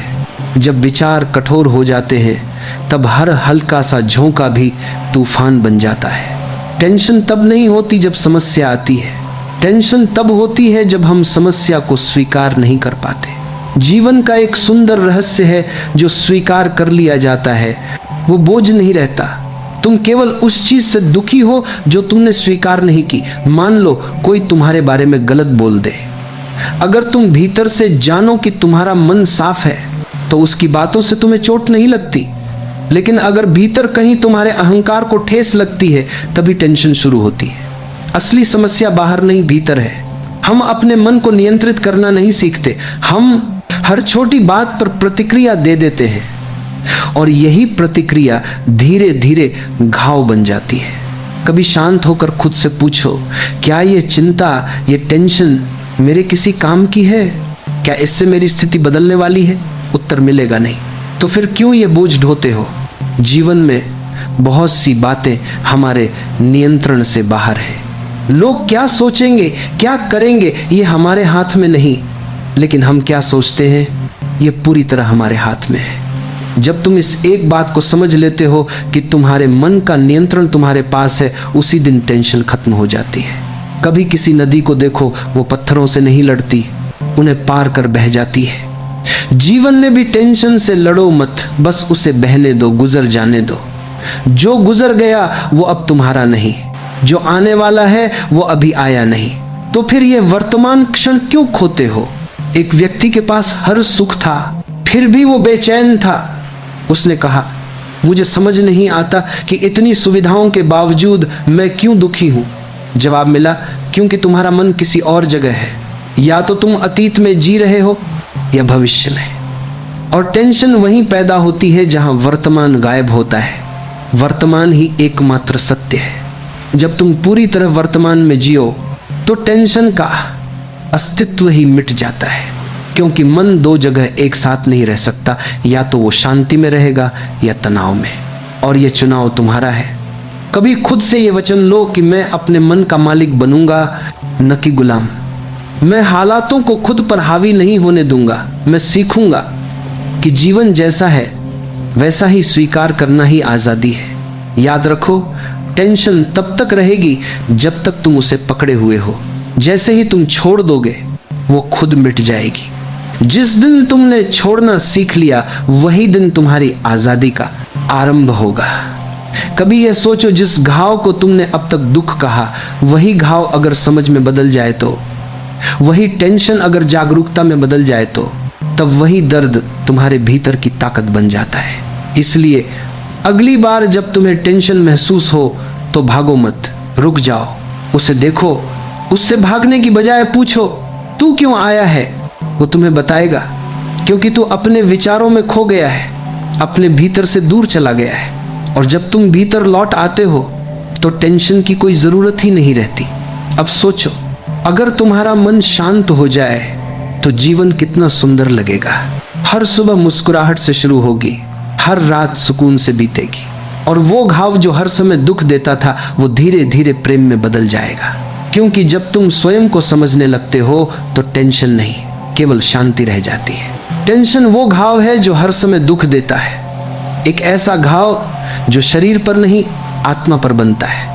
जब विचार कठोर हो जाते हैं, तब हर हल्का सा झोंका भी तूफान बन जाता है। टेंशन तब नहीं होती जब समस्या आती है, टेंशन तब होती है जब हम समस्या को स्वीकार नहीं कर पाते। जीवन का एक सुंदर रहस्य है, जो स्वीकार कर लिया जाता है वो बोझ नहीं रहता। तुम केवल उस चीज से दुखी हो जो तुमने स्वीकार नहीं की। मान लो कोई तुम्हारे बारे में गलत बोल दे, अगर तुम भीतर से जानो कि तुम्हारा मन साफ है तो उसकी बातों से तुम्हें चोट नहीं लगती। लेकिन अगर भीतर कहीं तुम्हारे अहंकार को ठेस लगती है, तभी टेंशन शुरू होती है। असली समस्या बाहर नहीं, भीतर है। हम अपने मन को नियंत्रित करना नहीं सीखते, हम हर छोटी बात पर प्रतिक्रिया दे देते हैं और यही प्रतिक्रिया धीरे धीरे घाव बन जाती है। कभी शांत होकर खुद से पूछो, क्या ये चिंता, ये टेंशन मेरे किसी काम की है? क्या इससे मेरी स्थिति बदलने वाली है? उत्तर मिलेगा नहीं। तो फिर क्यों ये बोझ ढोते हो? जीवन में बहुत सी बातें हमारे नियंत्रण से बाहर है। लोग क्या सोचेंगे, क्या करेंगे, ये हमारे हाथ में नहीं, लेकिन हम क्या सोचते हैं ये पूरी तरह हमारे हाथ में है। जब तुम इस एक बात को समझ लेते हो कि तुम्हारे मन का नियंत्रण तुम्हारे पास है, उसी दिन टेंशन खत्म हो जाती है। कभी किसी नदी को देखो, वो पत्थरों से नहीं लड़ती, उन्हें पार कर बह जाती है। जीवन में भी टेंशन से लड़ो मत, बस उसे बहने दो, गुजर जाने दो। जो गुजर गया वो अब तुम्हारा नहीं, जो आने वाला है वो अभी आया नहीं। तो फिर ये वर्तमान क्षण क्यों खोते हो? एक व्यक्ति के पास हर सुख था, फिर भी वो बेचैन था। उसने कहा, मुझे समझ नहीं आता कि इतनी सुविधाओं के बावजूद मैं क्यों दुखी हूं। जवाब मिला, क्योंकि तुम्हारा मन किसी और जगह है। या तो तुम अतीत में जी रहे हो या भविष्य में। और टेंशन वहीं पैदा होती है जहां वर्तमान गायब होता है। वर्तमान ही एकमात्र सत्य है। जब तुम पूरी तरह वर्तमान में जियो तो टेंशन का अस्तित्व ही मिट जाता है, क्योंकि मन दो जगह एक साथ नहीं रह सकता, या तो वो शांति में रहेगा या तनाव में, और ये चुनाव तुम्हारा है। कभी खुद से ये वचन लो कि मैं अपने मन का मालिक बनूंगा, न कि गुलाम। मैं हालातों को खुद पर हावी नहीं होने दूंगा। मैं सीखूंगा कि जीवन जैसा है वैसा ही स्वीकार करना ही आजादी है। याद रखो, टेंशन तब तक रहेगी जब तक तुम उसे पकड़े हुए हो। जैसे ही तुम छोड़ दोगे वो खुद मिट जाएगी। जिस दिन तुमने छोड़ना सीख लिया वही दिन तुम्हारी आजादी का आरंभ होगा। कभी यह सोचो, जिस घाव को तुमने अब तक दुख कहा वही घाव अगर समझ में बदल जाए तो, वही टेंशन अगर जागरूकता में बदल जाए तो, तब वही दर्द तुम्हारे भीतर की ताकत बन जाता है। इसलिए अगली बार जब तुम्हें टेंशन महसूस हो तो भागो मत, रुक जाओ, उसे देखो। उससे भागने की बजाय पूछो तू क्यों आया है। वो तुम्हें बताएगा, क्योंकि तू अपने विचारों में खो गया है, अपने भीतर से दूर चला गया है। और जब तुम भीतर लौट आते हो तो टेंशन की कोई जरूरत ही नहीं रहती। अब सोचो, अगर तुम्हारा मन शांत हो जाए तो जीवन कितना सुंदर लगेगा। हर सुबह मुस्कुराहट से शुरू होगी, हर रात सुकून से बीतेगी, और वो घाव जो हर समय दुख देता था वो धीरे धीरे प्रेम में बदल जाएगा। क्योंकि जब तुम स्वयं को समझने लगते हो तो टेंशन नहीं, केवल शांति रह जाती है। टेंशन वो घाव है जो हर समय दुख देता है, एक ऐसा घाव जो शरीर पर नहीं आत्मा पर बनता है।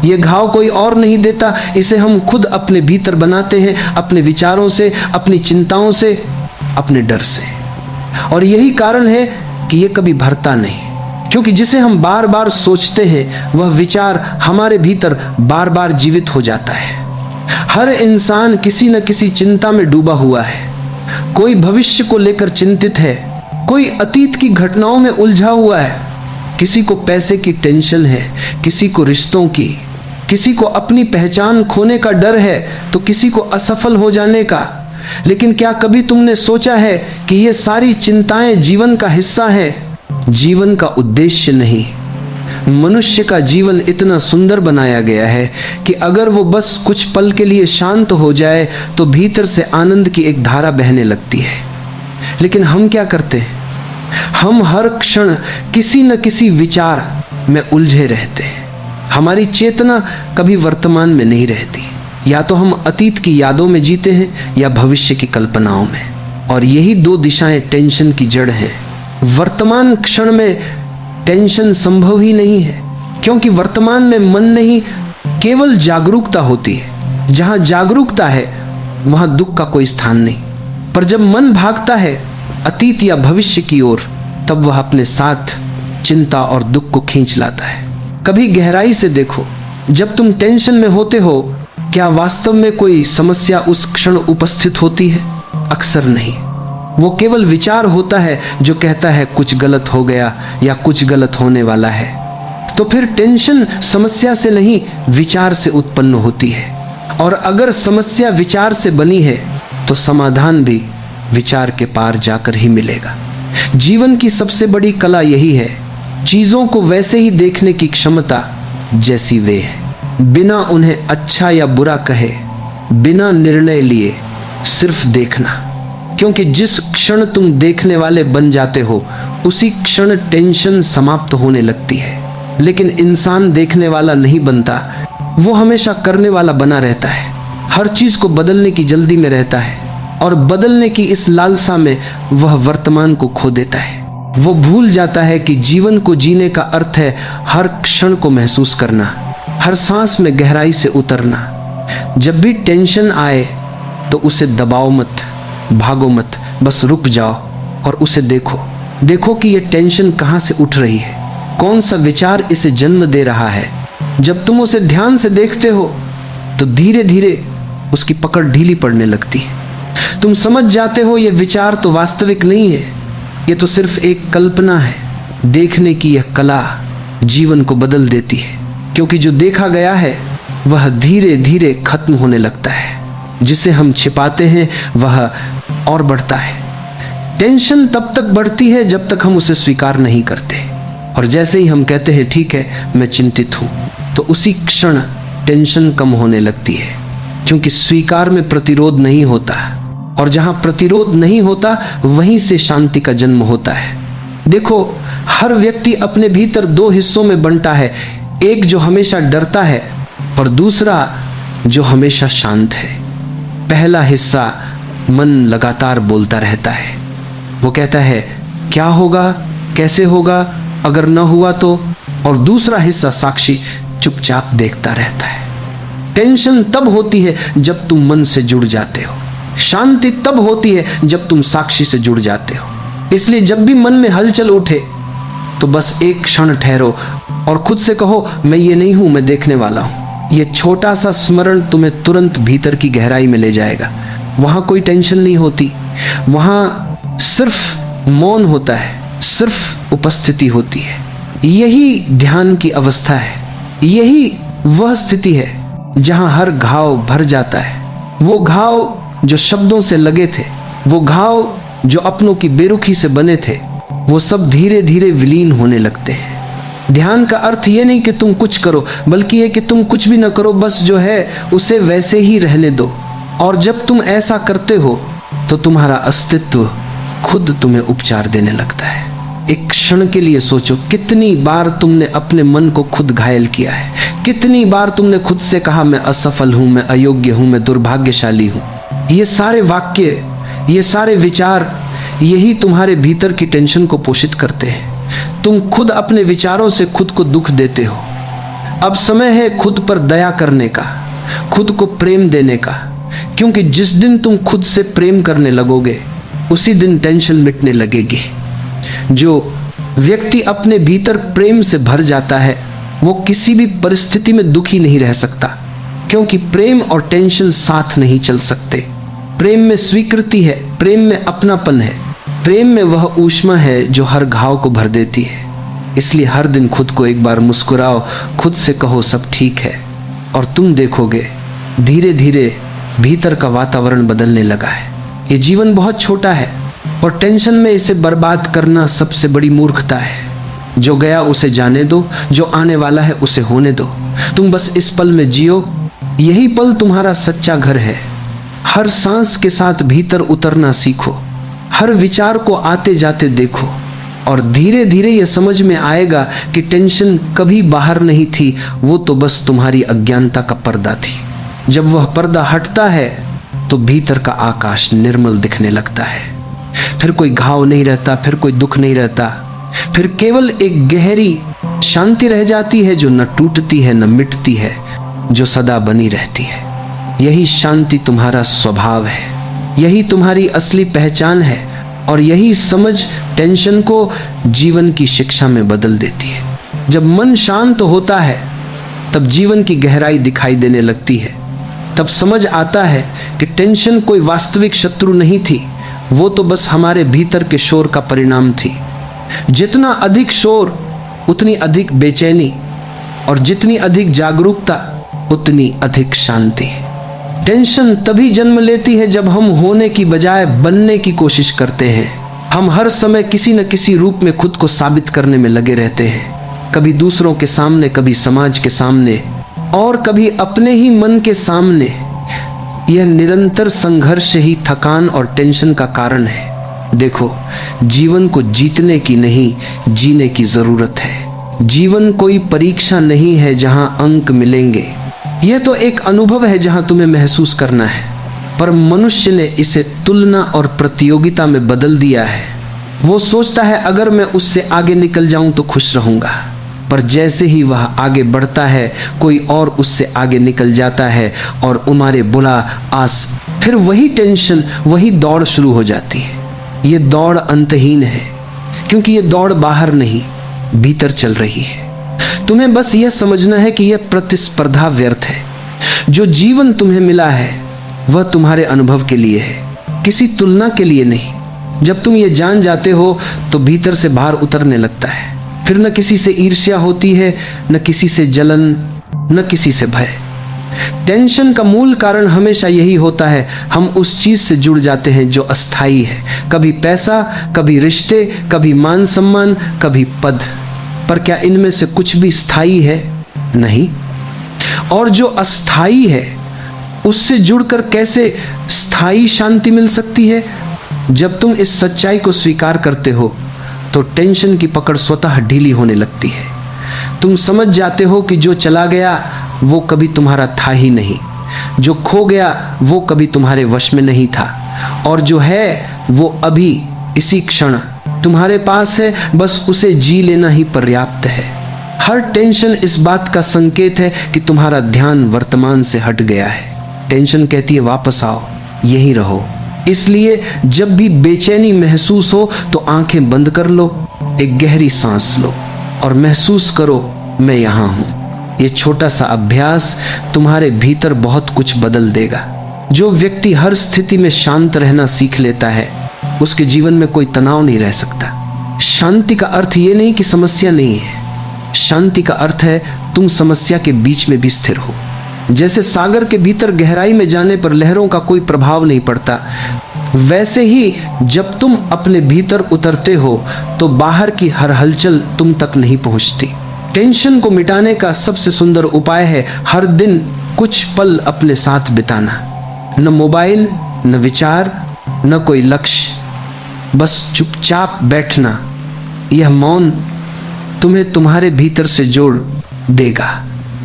ये घाव कोई और नहीं देता, इसे हम खुद अपने भीतर बनाते हैं, अपने विचारों से, अपनी चिंताओं से, अपने डर से। और यही कारण है कि ये कभी भरता नहीं, क्योंकि जिसे हम बार बार सोचते हैं वह विचार हमारे भीतर बार बार जीवित हो जाता है। हर इंसान किसी न किसी चिंता में डूबा हुआ है। कोई भविष्य को लेकर चिंतित है, कोई अतीत की घटनाओं में उलझा हुआ है, किसी को पैसे की टेंशन है, किसी को रिश्तों की, किसी को अपनी पहचान खोने का डर है, तो किसी को असफल हो जाने का। लेकिन क्या कभी तुमने सोचा है कि ये सारी चिंताएं जीवन का हिस्सा है, जीवन का उद्देश्य नहीं। मनुष्य का जीवन इतना सुंदर बनाया गया है कि अगर वो बस कुछ पल के लिए शांत हो जाए तो भीतर से आनंद की एक धारा बहने लगती है। लेकिन हम क्या करते हैं, हम हर क्षण किसी न किसी विचार में उलझे रहते हैं। हमारी चेतना कभी वर्तमान में नहीं रहती, या तो हम अतीत की यादों में जीते हैं या भविष्य की कल्पनाओं में। और यही दो दिशाएं टेंशन की जड़ हैं। वर्तमान क्षण में टेंशन संभव ही नहीं है, क्योंकि वर्तमान में मन नहीं, केवल जागरूकता होती है। जहां जागरूकता है वहां दुख का कोई स्थान नहीं। पर जब मन भागता है अतीत या भविष्य की ओर, तब वह अपने साथ चिंता और दुख को खींच लाता है। कभी गहराई से देखो, जब तुम टेंशन में होते हो, क्या वास्तव में कोई समस्या उस क्षण उपस्थित होती है? अक्सर नहीं। वो केवल विचार होता है जो कहता है कुछ गलत हो गया या कुछ गलत होने वाला है। तो फिर टेंशन समस्या से नहीं, विचार से उत्पन्न होती है। और अगर समस्या विचार से बनी है तो समाधान भी विचार के पार जाकर ही मिलेगा। जीवन की सबसे बड़ी कला यही है, चीजों को वैसे ही देखने की क्षमता जैसी वे है, बिना उन्हें अच्छा या बुरा कहे, बिना निर्णय लिए, सिर्फ देखना। क्योंकि जिस क्षण तुम देखने वाले बन जाते हो उसी क्षण टेंशन समाप्त होने लगती है। लेकिन इंसान देखने वाला नहीं बनता, वो हमेशा करने वाला बना रहता है। हर चीज को बदलने की जल्दी में रहता है और बदलने की इस लालसा में वह वर्तमान को खो देता है। वो भूल जाता है कि जीवन को जीने का अर्थ है हर क्षण को महसूस करना, हर सांस में गहराई से उतरना। जब भी टेंशन आए तो उसे दबाओ मत, भागो मत, बस रुक जाओ और उसे देखो। देखो कि यह टेंशन कहाँ से उठ रही है, कौन सा विचार इसे जन्म दे रहा है। जब तुम उसे ध्यान से देखते हो तो धीरे धीरे उसकी पकड़ ढीली पड़ने लगती है। तुम समझ जाते हो यह विचार तो वास्तविक नहीं है, ये तो सिर्फ एक कल्पना है। देखने की यह कला जीवन को बदल देती है, क्योंकि जो देखा गया है वह धीरे धीरे खत्म होने लगता है। जिसे हम छिपाते हैं वह और बढ़ता है। टेंशन तब तक बढ़ती है जब तक हम उसे स्वीकार नहीं करते, और जैसे ही हम कहते हैं ठीक है मैं चिंतित हूं, तो उसी क्षण टेंशन कम होने लगती है। क्योंकि स्वीकार में प्रतिरोध नहीं होता, और जहां प्रतिरोध नहीं होता वहीं से शांति का जन्म होता है। देखो, हर व्यक्ति अपने भीतर दो हिस्सों में बंटा है, एक जो हमेशा डरता है और दूसरा जो हमेशा शांत है। पहला हिस्सा मन लगातार बोलता रहता है, वो कहता है क्या होगा, कैसे होगा, अगर न हुआ तो। और दूसरा हिस्सा साक्षी चुपचाप देखता रहता है। टेंशन तब होती है जब तुम मन से जुड़ जाते हो, शांति तब होती है जब तुम साक्षी से जुड़ जाते हो। इसलिए जब भी मन में हलचल उठे तो बस एक क्षण ठहरो और खुद से कहो, मैं ये नहीं हूं, मैं देखने वाला हूं। ये छोटा सा स्मरण तुम्हें तुरंत भीतर की गहराई में ले जाएगा। वहां कोई टेंशन नहीं होती, वहां सिर्फ मौन होता है, सिर्फ उपस्थिति होती है। यही ध्यान की अवस्था है, यही वह स्थिति है जहां हर घाव भर जाता है। वो घाव जो शब्दों से लगे थे, वो घाव जो अपनों की बेरुखी से बने थे, वो सब धीरे धीरे विलीन होने लगते हैं। ध्यान का अर्थ ये नहीं कि तुम कुछ करो, बल्कि ये कि तुम कुछ भी न करो, बस जो है उसे वैसे ही रहने दो। और जब तुम ऐसा करते हो तो तुम्हारा अस्तित्व खुद तुम्हें उपचार देने लगता है। एक क्षण के लिए सोचो, कितनी बार तुमने अपने मन को खुद घायल किया है, कितनी बार तुमने खुद से कहा, मैं असफल हूं, मैं अयोग्य हूं, मैं दुर्भाग्यशाली हूं। ये सारे वाक्य, ये सारे विचार, यही तुम्हारे भीतर की टेंशन को पोषित करते हैं। तुम खुद अपने विचारों से खुद को दुख देते हो। अब समय है खुद पर दया करने का, खुद को प्रेम देने का, क्योंकि जिस दिन तुम खुद से प्रेम करने लगोगे उसी दिन टेंशन मिटने लगेगी। जो व्यक्ति अपने भीतर प्रेम से भर जाता है वो किसी भी परिस्थिति में दुखी नहीं रह सकता, क्योंकि प्रेम और टेंशन साथ नहीं चल सकते। प्रेम में स्वीकृति है, प्रेम में अपनापन है, प्रेम में वह ऊष्मा है जो हर घाव को भर देती है। इसलिए हर दिन खुद को एक बार मुस्कुराओ, खुद से कहो सब ठीक है, और तुम देखोगे धीरे धीरे भीतर का वातावरण बदलने लगा है। ये जीवन बहुत छोटा है और टेंशन में इसे बर्बाद करना सबसे बड़ी मूर्खता है। जो गया उसे जाने दो, जो आने वाला है उसे होने दो। तुम बस इस पल में जियो, यही पल तुम्हारा सच्चा घर है। हर सांस के साथ भीतर उतरना सीखो, हर विचार को आते जाते देखो, और धीरे धीरे यह समझ में आएगा कि टेंशन कभी बाहर नहीं थी, वो तो बस तुम्हारी अज्ञानता का पर्दा थी। जब वह पर्दा हटता है तो भीतर का आकाश निर्मल दिखने लगता है। फिर कोई घाव नहीं रहता, फिर कोई दुख नहीं रहता, फिर केवल एक गहरी शांति रह जाती है जो न टूटती है न मिटती है, जो सदा बनी रहती है। यही शांति तुम्हारा स्वभाव है, यही तुम्हारी असली पहचान है, और यही समझ टेंशन को जीवन की शिक्षा में बदल देती है। जब मन शांत होता है तब जीवन की गहराई दिखाई देने लगती है। तब समझ आता है कि टेंशन कोई वास्तविक शत्रु नहीं थी, वो तो बस हमारे भीतर के शोर का परिणाम थी। जितना अधिक शोर उतनी अधिक बेचैनी, और जितनी अधिक जागरूकता उतनी अधिक शांति। टेंशन तभी जन्म लेती है जब हम होने की बजाय बनने की कोशिश करते हैं। हम हर समय किसी न किसी रूप में खुद को साबित करने में लगे रहते हैं, कभी दूसरों के सामने, कभी समाज के सामने, और कभी अपने ही मन के सामने। यह निरंतर संघर्ष ही थकान और टेंशन का कारण है। देखो, जीवन को जीतने की नहीं, जीने की जरूरत है। जीवन कोई परीक्षा नहीं है जहां अंक मिलेंगे, यह तो एक अनुभव है जहां तुम्हें महसूस करना है। पर मनुष्य ने इसे तुलना और प्रतियोगिता में बदल दिया है। वो सोचता है अगर मैं उससे आगे निकल जाऊं तो खुश रहूंगा, पर जैसे ही वह आगे बढ़ता है कोई और उससे आगे निकल जाता है और उमारे बुला आस, फिर वही टेंशन, वही दौड़ शुरू हो जाती है। ये दौड़ अंतहीन है, क्योंकि ये दौड़ बाहर नहीं, भीतर चल रही है। तुम्हें बस यह समझना है कि यह प्रतिस्पर्धा व्यर्थ है। जो जीवन तुम्हें मिला है वह तुम्हारे अनुभव के लिए है, किसी तुलना के लिए नहीं। जब तुम ये जान जाते हो तो भीतर से भार उतरने लगता है। फिर न किसी से ईर्ष्या होती है, न किसी से जलन, न किसी से भय। टेंशन का मूल कारण हमेशा यही होता है, हम उस चीज से जुड़ जाते हैं जो अस्थाई है। कभी पैसा, कभी रिश्ते, कभी मान सम्मान, कभी पद। पर क्या इनमें से कुछ भी स्थायी है? नहीं। और जो अस्थाई है उससे जुड़कर कैसे स्थायी शांति मिल सकती है? जब तुम इस सच्चाई को स्वीकार करते हो तो टेंशन की पकड़ स्वतः ढीली होने लगती है। तुम समझ जाते हो कि जो चला गया वो कभी तुम्हारा था ही नहीं, जो खो गया वो कभी तुम्हारे वश में नहीं था, और जो है वो अभी इसी क्षण तुम्हारे पास है, बस उसे जी लेना ही पर्याप्त है। हर टेंशन इस बात का संकेत है कि तुम्हारा ध्यान वर्तमान से हट गया है। टेंशन कहती है वापस आओ, यहीं रहो। इसलिए जब भी बेचैनी महसूस हो तो आंखें बंद कर लो, एक गहरी सांस लो और महसूस करो मैं यहां हूं। ये छोटा सा अभ्यास तुम्हारे भीतर बहुत कुछ बदल देगा। जो व्यक्ति हर स्थिति में शांत रहना सीख लेता है, उसके जीवन में कोई तनाव नहीं रह सकता। शांति का अर्थ ये नहीं कि समस्या नहीं है, शांति का अर्थ है तुम समस्या के बीच में भी स्थिर हो। जैसे सागर के भीतर गहराई में जाने पर लहरों का कोई प्रभाव नहीं पड़ता, वैसे ही जब तुम अपने भीतर उतरते हो तो बाहर की हर हलचल तुम तक नहीं पहुंचती। टेंशन को मिटाने का सबसे सुंदर उपाय है हर दिन कुछ पल अपने साथ बिताना। न मोबाइल, न विचार, न कोई लक्ष्य, बस चुपचाप बैठना। यह मौन तुम्हें तुम्हारे भीतर से जोड़ देगा।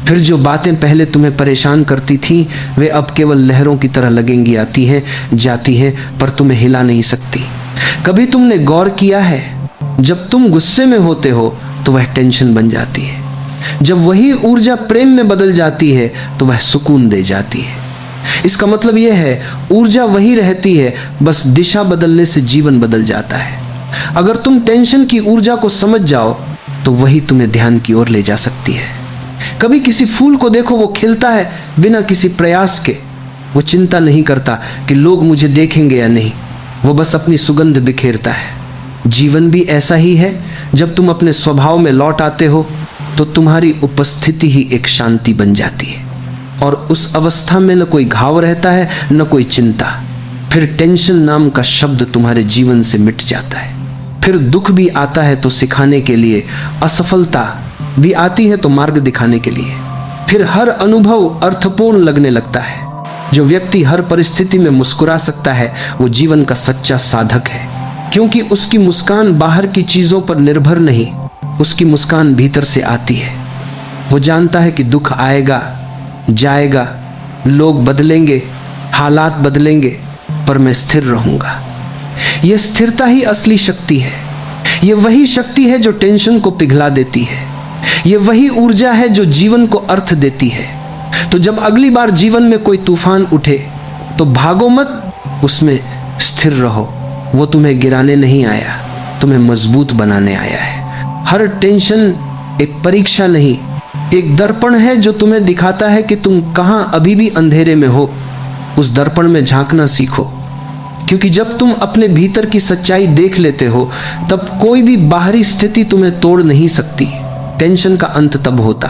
फिर जो बातें पहले तुम्हें परेशान करती थीं, वे अब केवल लहरों की तरह लगेंगी, आती हैं जाती हैं, पर तुम्हें हिला नहीं सकती। कभी तुमने गौर किया है, जब तुम गुस्से में होते हो तो वह टेंशन बन जाती है, जब वही ऊर्जा प्रेम में बदल जाती है तो वह सुकून दे जाती है। इसका मतलब यह है ऊर्जा वही रहती है, बस दिशा बदलने से जीवन बदल जाता है। अगर तुम टेंशन की ऊर्जा को समझ जाओ तो वही तुम्हें ध्यान की ओर ले जा सकती है। कभी किसी फूल को देखो, वो खिलता है बिना किसी प्रयास के। वो चिंता नहीं करता कि लोग मुझे देखेंगे या नहीं, वो बस अपनी सुगंध बिखेरता है। जीवन भी ऐसा ही है। जब तुम अपने स्वभाव में लौट आते हो तो तुम्हारी उपस्थिति ही एक शांति बन जाती है, और उस अवस्था में न कोई घाव रहता है, न कोई चिंता। फिर टेंशन नाम का शब्द तुम्हारे जीवन से मिट जाता है। फिर दुख भी आता है तो सिखाने के लिए, असफलता भी आती है तो मार्ग दिखाने के लिए। फिर हर अनुभव अर्थपूर्ण लगने लगता है। जो व्यक्ति हर परिस्थिति में मुस्कुरा सकता है वो जीवन का सच्चा साधक है, क्योंकि उसकी मुस्कान बाहर की चीजों पर निर्भर नहीं, उसकी मुस्कान भीतर से आती है। वो जानता है कि दुख आएगा जाएगा, लोग बदलेंगे, हालात बदलेंगे, पर मैं स्थिर रहूंगा। यह स्थिरता ही असली शक्ति है। यह वही शक्ति है जो टेंशन को पिघला देती है। यह वही ऊर्जा है जो जीवन को अर्थ देती है। तो जब अगली बार जीवन में कोई तूफान उठे तो भागो मत, उसमें स्थिर रहो। वो तुम्हें गिराने नहीं आया, तुम्हें मजबूत बनाने आया है। हर टेंशन एक परीक्षा नहीं, एक दर्पण है जो तुम्हें दिखाता है कि तुम कहां अभी भी अंधेरे में हो। उस दर्पण में झांकना सीखो, क्योंकि जब तुम अपने भीतर की सच्चाई देख लेते हो तब कोई भी बाहरी स्थिति तुम्हें तोड़ नहीं सकती। टेंशन का अंत तब होता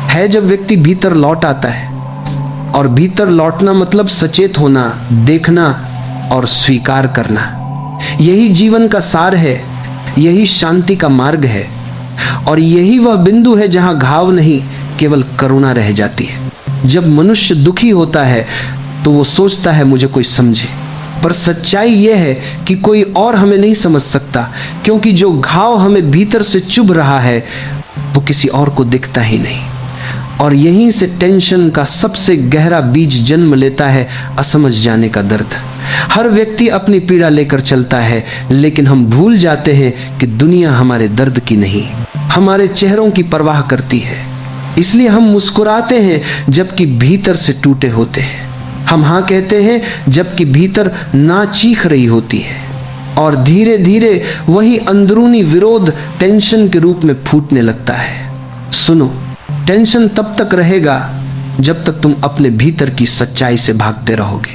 है जब व्यक्ति भीतर लौट आता है, और भीतर लौटना मतलब सचेत होना, देखना और स्वीकार करना। यही जीवन का सार है, यही शांति का मार्ग है, और यही वह बिंदु है जहां घाव नहीं, केवल करुणा रह जाती है। जब मनुष्य दुखी होता है तो वो सोचता है मुझे कोई समझे, पर सच्चाई यह है कि कोई और हमें नहीं समझ सकता, क्योंकि जो घाव हमें भीतर से चुभ रहा है वो किसी और को दिखता ही नहीं। और यहीं से टेंशन का सबसे गहरा बीज जन्म लेता है, असमझ जाने का दर्द। हर व्यक्ति अपनी पीड़ा लेकर चलता है, लेकिन हम भूल जाते हैं कि दुनिया हमारे दर्द की नहीं, हमारे चेहरों की परवाह करती है। इसलिए हम मुस्कुराते हैं जबकि भीतर से टूटे होते हैं। हम हाँ कहते हैं जबकि भीतर ना चीख रही होती है। और धीरे धीरे वही अंदरूनी विरोध टेंशन के रूप में फूटने लगता है। सुनो, टेंशन तब तक रहेगा जब तक तुम अपने भीतर की सच्चाई से भागते रहोगे,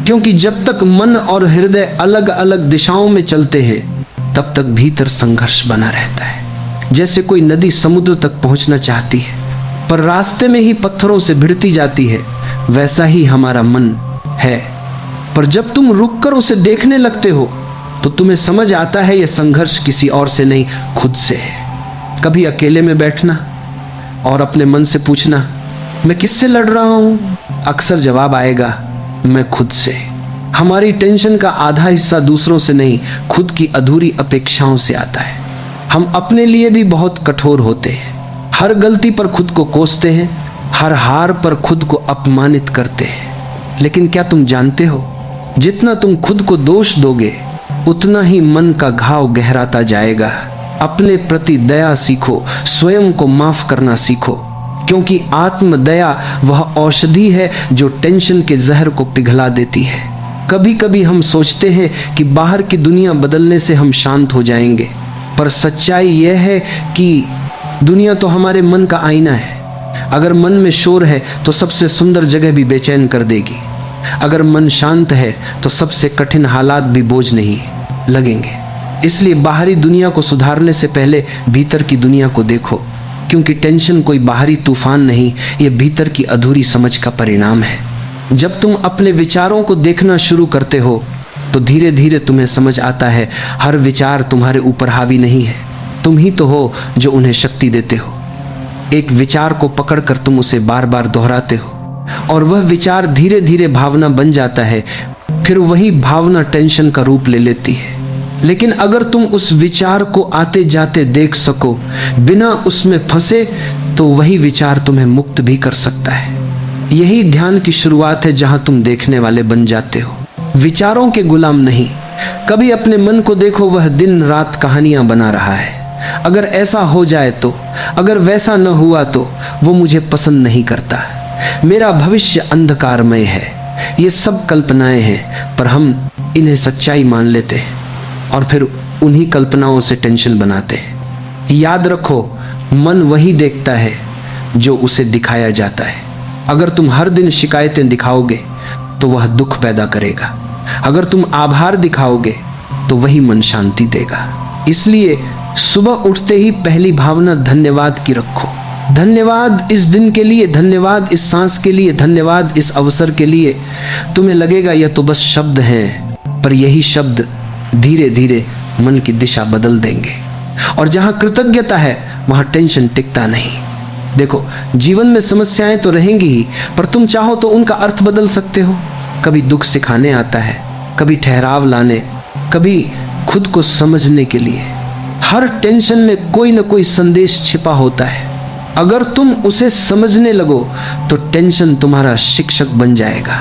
क्योंकि जब तक मन और हृदय अलग अलग दिशाओं में चलते हैं तब तक भीतर संघर्ष बना रहता है। जैसे कोई नदी समुद्र तक पहुंचना चाहती है पर रास्ते में ही पत्थरों से भिड़ती जाती है, वैसा ही हमारा मन है। पर जब तुम रुककर उसे देखने लगते हो तो तुम्हें समझ आता है यह संघर्ष किसी और से नहीं, खुद से है। कभी अकेले में बैठना और अपने मन से पूछना, मैं किससे लड़ रहा हूं? अक्सर जवाब आएगा, मैं खुद से। हमारी टेंशन का आधा हिस्सा दूसरों से नहीं, खुद की अधूरी अपेक्षाओं से आता है। हम अपने लिए भी बहुत कठोर होते हैं, हर गलती पर खुद को कोसते हैं, हर हार पर खुद को अपमानित करते हैं। लेकिन क्या तुम जानते हो, जितना तुम खुद को दोष दोगे उतना ही मन का घाव गहराता जाएगा। अपने प्रति दया सीखो, स्वयं को माफ करना सीखो, क्योंकि आत्म दया वह औषधि है जो टेंशन के जहर को पिघला देती है। कभी कभी हम सोचते हैं कि बाहर की दुनिया बदलने से हम शांत हो जाएंगे, पर सच्चाई यह है कि दुनिया तो हमारे मन का आईना है। अगर मन में शोर है तो सबसे सुंदर जगह भी बेचैन कर देगी। अगर मन शांत है तो सबसे कठिन हालात भी बोझ नहीं लगेंगे। इसलिए बाहरी दुनिया को सुधारने से पहले भीतर की दुनिया को देखो, क्योंकि टेंशन कोई बाहरी तूफान नहीं, ये भीतर की अधूरी समझ का परिणाम है। जब तुम अपने विचारों को देखना शुरू करते हो तो धीरे धीरे तुम्हें समझ आता है हर विचार तुम्हारे ऊपर हावी नहीं है, तुम ही तो हो जो उन्हें शक्ति देते हो। एक विचार को पकड़कर तुम उसे बार बार दोहराते हो और वह विचार धीरे धीरे भावना बन जाता है, फिर वही भावना टेंशन का रूप ले लेती है। लेकिन अगर तुम उस विचार को आते जाते देख सको बिना उसमें फंसे, तो वही विचार तुम्हें मुक्त भी कर सकता है। यही ध्यान की शुरुआत है, जहां तुम देखने वाले बन जाते हो, विचारों के गुलाम नहीं। कभी अपने मन को देखो, वह दिन रात कहानियां बना रहा है। अगर ऐसा हो जाए तो, अगर वैसा न हुआ तो, वो मुझे पसंद नहीं करता, मेरा भविष्य अंधकारमय है। ये सब कल्पनाएं हैं, पर हम इन्हें सच्चाई मान लेते हैं और फिर उन्हीं कल्पनाओं से टेंशन बनाते हैं। याद रखो, मन वही देखता है जो उसे दिखाया जाता है। अगर तुम हर दिन शिकायतें दिखाओगे तो वह दुख पैदा करेगा। अगर तुम आभार दिखाओगे तो वही मन शांति देगा। इसलिए सुबह उठते ही पहली भावना धन्यवाद की रखो। धन्यवाद इस दिन के लिए, धन्यवाद इस सांस के लिए, धन्यवाद इस अवसर के लिए। तुम्हें लगेगा यह तो बस शब्द हैं, पर यही शब्द धीरे धीरे मन की दिशा बदल देंगे। और जहां कृतज्ञता है वहां टेंशन टिकता नहीं। देखो, जीवन में समस्याएं तो रहेंगी ही, पर तुम चाहो तो उनका अर्थ बदल सकते हो। कभी दुख सिखाने आता है, कभी ठहराव लाने, कभी खुद को समझने के लिए। हर टेंशन में कोई न कोई संदेश छिपा होता है। अगर तुम उसे समझने लगो तो टेंशन तुम्हारा शिक्षक बन जाएगा।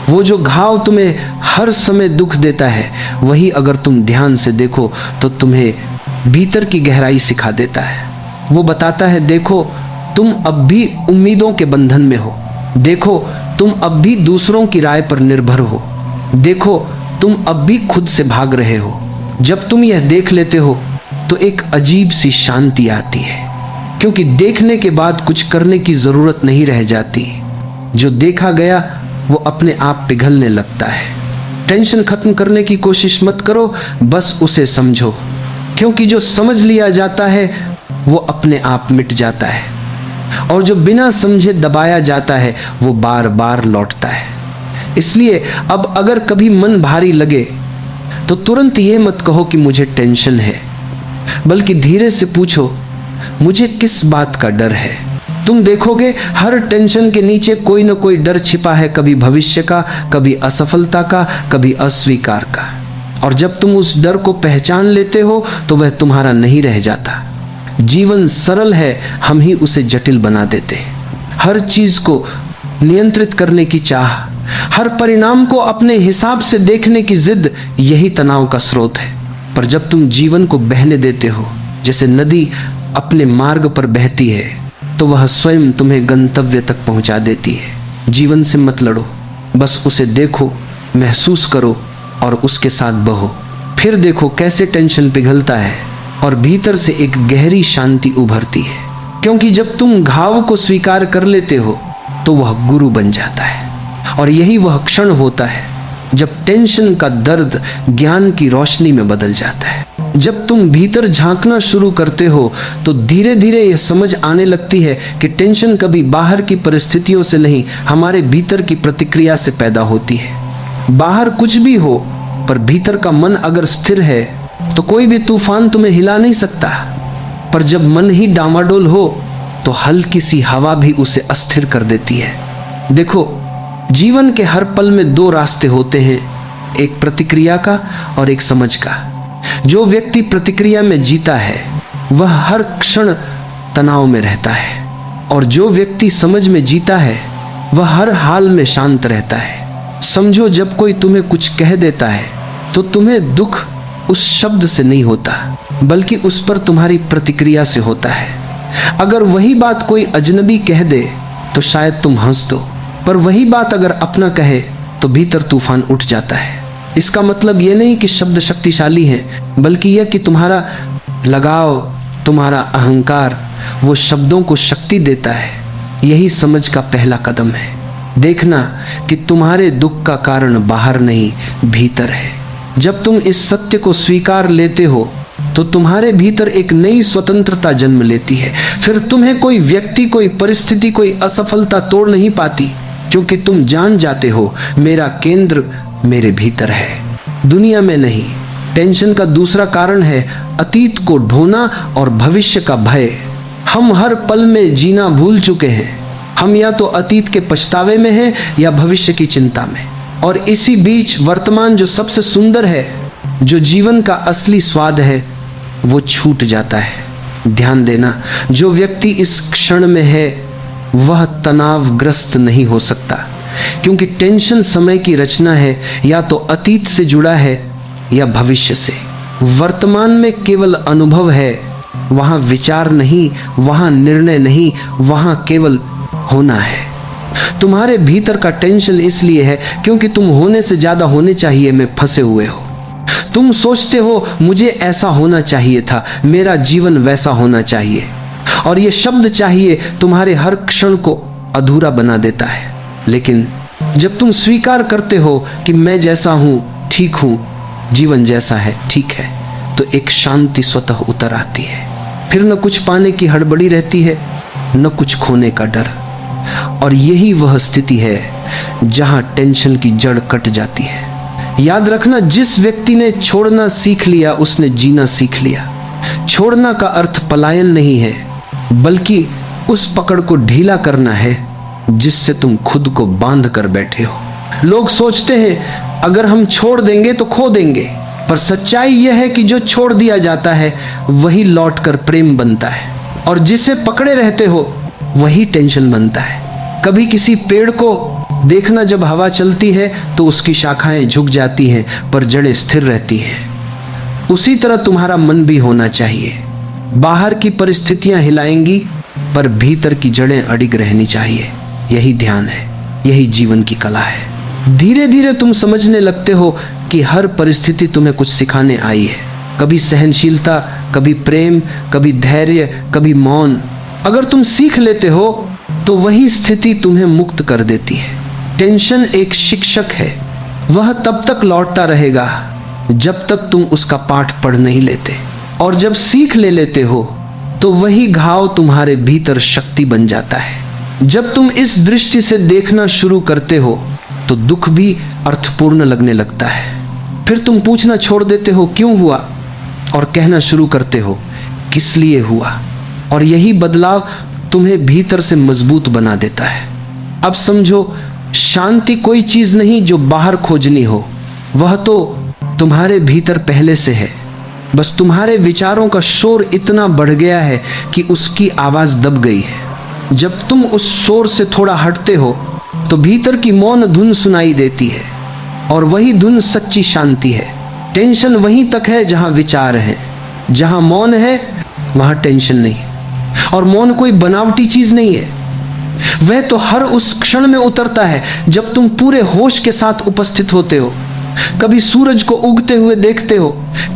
वो जो घाव तुम्हें हर समय दुख देता है, वही अगर तुम ध्यान से देखो तो तुम्हें भीतर की गहराई सिखा देता है। वो बताता है, देखो तुम अब भी उम्मीदों के बंधन में हो, देखो तुम अब भी दूसरों की राय पर निर्भर हो, देखो तुम अब भी खुद से भाग रहे हो। जब तुम यह देख लेते हो तो एक अजीब सी शांति आती है, क्योंकि देखने के बाद कुछ करने की जरूरत नहीं रह जाती। जो देखा गया वो अपने आप पिघलने लगता है। टेंशन खत्म करने की कोशिश मत करो, बस उसे समझो, क्योंकि जो समझ लिया जाता है वो अपने आप मिट जाता है, और जो बिना समझे दबाया जाता है वो बार बार लौटता है। इसलिए अब अगर कभी मन भारी लगे तो तुरंत ये मत कहो कि मुझे टेंशन है, बल्कि धीरे से पूछो, मुझे किस बात का डर है। तुम देखोगे हर टेंशन के नीचे कोई न कोई डर छिपा है, कभी भविष्य का, कभी असफलता का, कभी अस्वीकार का। और जब तुम उस डर को पहचान लेते हो तो वह तुम्हारा नहीं रह जाता। जीवन सरल है, हम ही उसे जटिल बना देते हैं। हर चीज को नियंत्रित करने की चाह, हर परिणाम को अपने हिसाब से देखने की जिद, यही तनाव का स्रोत है। पर जब तुम जीवन को बहने देते हो, जैसे नदी अपने मार्ग पर बहती है, तो वह स्वयं तुम्हें गंतव्य तक पहुंचा देती है। जीवन से मत लड़ो, बस उसे देखो, महसूस करो और उसके साथ बहो। फिर देखो कैसे टेंशन पिघलता है और भीतर से एक गहरी शांति उभरती है। क्योंकि जब तुम घाव को स्वीकार कर लेते हो तो वह गुरु बन जाता है। और यही वह क्षण होता है जब टेंशन का दर्द ज्ञान की रोशनी में बदल जाता है। जब तुम भीतर झांकना शुरू करते हो तो धीरे धीरे यह समझ आने लगती है कि टेंशन कभी बाहर की परिस्थितियों से नहीं, हमारे भीतर की प्रतिक्रिया से पैदा होती है। बाहर कुछ भी हो, पर भीतर का मन अगर स्थिर है तो कोई भी तूफान तुम्हें हिला नहीं सकता। पर जब मन ही डामाडोल हो तो हल्की सी हवा भी उसे अस्थिर कर देती है। देखो, जीवन के हर पल में दो रास्ते होते हैं, एक प्रतिक्रिया का और एक समझ का। जो व्यक्ति प्रतिक्रिया में जीता है वह हर क्षण तनाव में रहता है, और जो व्यक्ति समझ में जीता है वह हर हाल में शांत रहता है। समझो, जब कोई तुम्हें कुछ कह देता है तो तुम्हें दुख उस शब्द से नहीं होता, बल्कि उस पर तुम्हारी प्रतिक्रिया से होता है। अगर वही बात कोई अजनबी कह दे तो शायद तुम हंस दो, पर वही बात अगर अपना कहे तो भीतर तूफान उठ जाता है। इसका मतलब यह नहीं कि शब्द शक्तिशाली हैं, बल्कि यह कि तुम्हारा लगाव, तुम्हारा अहंकार वो शब्दों को शक्ति देता है। यही समझ का पहला कदम है। देखना कि तुम्हारे दुख का कारण बाहर नहीं, भीतर है। जब तुम इस सत्य को स्वीकार लेते हो तो तुम्हारे भीतर एक नई स्वतंत्रता जन्म लेती है। फिर तुम्हें कोई व्यक्ति, कोई परिस्थिति, कोई असफलता तोड़ नहीं पाती, क्योंकि तुम जान जाते हो मेरा केंद्र मेरे भीतर है, दुनिया में नहीं। टेंशन का दूसरा कारण है अतीत को ढोना और भविष्य का भय। हम हर पल में जीना भूल चुके हैं। हम या तो अतीत के पछतावे में हैं या भविष्य की चिंता में, और इसी बीच वर्तमान जो सबसे सुंदर है, जो जीवन का असली स्वाद है, वो छूट जाता है। ध्यान देना, जो व्यक्ति इस क्षण में है वह तनावग्रस्त नहीं हो सकता, क्योंकि टेंशन समय की रचना है, या तो अतीत से जुड़ा है या भविष्य से। वर्तमान में केवल अनुभव है, वहां विचार नहीं, वहां निर्णय नहीं, वहां केवल होना है। तुम्हारे भीतर का टेंशन इसलिए है क्योंकि तुम होने से ज्यादा होने चाहिए में फंसे हुए हो। तुम सोचते हो मुझे ऐसा होना चाहिए था, मेरा जीवन वैसा होना चाहिए, और ये शब्द चाहिए तुम्हारे हर क्षण को अधूरा बना देता है। लेकिन जब तुम स्वीकार करते हो कि मैं जैसा हूं ठीक हूं, जीवन जैसा है ठीक है, तो एक शांति स्वतः उतर आती है। फिर न कुछ पाने की हड़बड़ी रहती है, न कुछ खोने का डर। और यही वह स्थिति है जहां टेंशन की जड़ कट जाती है। याद रखना, जिस व्यक्ति ने छोड़ना सीख लिया उसने जीना सीख लिया। छोड़ना का अर्थ पलायन नहीं है, बल्कि उस पकड़ को ढीला करना है जिससे तुम खुद को बांध कर बैठे हो। लोग सोचते हैं अगर हम छोड़ देंगे तो खो देंगे, पर सच्चाई यह है कि जो छोड़ दिया जाता है वही लौटकर प्रेम बनता है, और जिसे पकड़े रहते हो वही टेंशन बनता है। कभी किसी पेड़ को देखना, जब हवा चलती है तो उसकी शाखाएं झुक जाती हैं पर जड़ें स्थिर रहती हैं। उसी तरह तुम्हारा मन भी होना चाहिए। बाहर की परिस्थितियां हिलाएंगी पर भीतर की जड़ें अडिग रहनी चाहिए। यही ध्यान है, यही जीवन की कला है। धीरे धीरे तुम समझने लगते हो कि हर परिस्थिति तुम्हें कुछ सिखाने आई है। कभी सहनशीलता, कभी प्रेम, कभी धैर्य, कभी मौन। अगर तुम सीख लेते हो तो वही स्थिति तुम्हें मुक्त कर देती है। टेंशन एक शिक्षक है, वह तब तक लौटता रहेगा जब तक तुम उसका पाठ पढ़ नहीं लेते, और जब सीख ले लेते हो तो वही घाव तुम्हारे भीतर शक्ति बन जाता है। जब तुम इस दृष्टि से देखना शुरू करते हो तो दुख भी अर्थपूर्ण लगने लगता है। फिर तुम पूछना छोड़ देते हो क्यों हुआ, और कहना शुरू करते हो किस लिए हुआ, और यही बदलाव तुम्हें भीतर से मजबूत बना देता है। अब समझो, शांति कोई चीज नहीं जो बाहर खोजनी हो, वह तो तुम्हारे भीतर पहले से है। बस तुम्हारे विचारों का शोर इतना बढ़ गया है कि उसकी आवाज दब गई है। जब तुम उस शोर से थोड़ा हटते हो तो भीतर की मौन धुन सुनाई देती है, और वही धुन सच्ची शांति है। टेंशन वहीं तक है जहां विचार है, जहां मौन है वहां टेंशन नहीं। और मौन कोई बनावटी चीज नहीं है, वह तो हर उस क्षण में उतरता है जब तुम पूरे होश के साथ उपस्थित होते हो। कभी सूरज को उगते हुए देखते हो,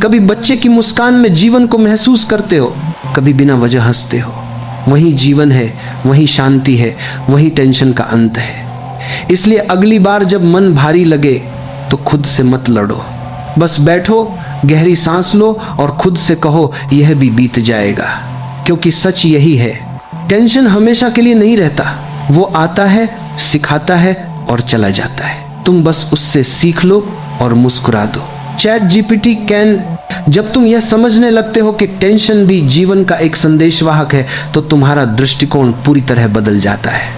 कभी बच्चे की मुस्कान में जीवन को महसूस करते हो, कभी बिना वजह हंसते हो। वही जीवन है, वही शांति है, वही टेंशन का अंत है। इसलिए अगली बार जब मन भारी लगे तो खुद से मत लड़ो, बस बैठो, गहरी सांस लो और खुद से कहो यह भी बीत जाएगा। क्योंकि सच यही है, टेंशन हमेशा के लिए नहीं रहता, वो आता है, सिखाता है और चला जाता है। तुम बस उससे सीख लो और मुस्कुरा दो। चैट जीपीटी कैन, जब तुम यह समझने लगते हो कि टेंशन भी जीवन का एक संदेशवाहक है, तो तुम्हारा दृष्टिकोण पूरी तरह बदल जाता है।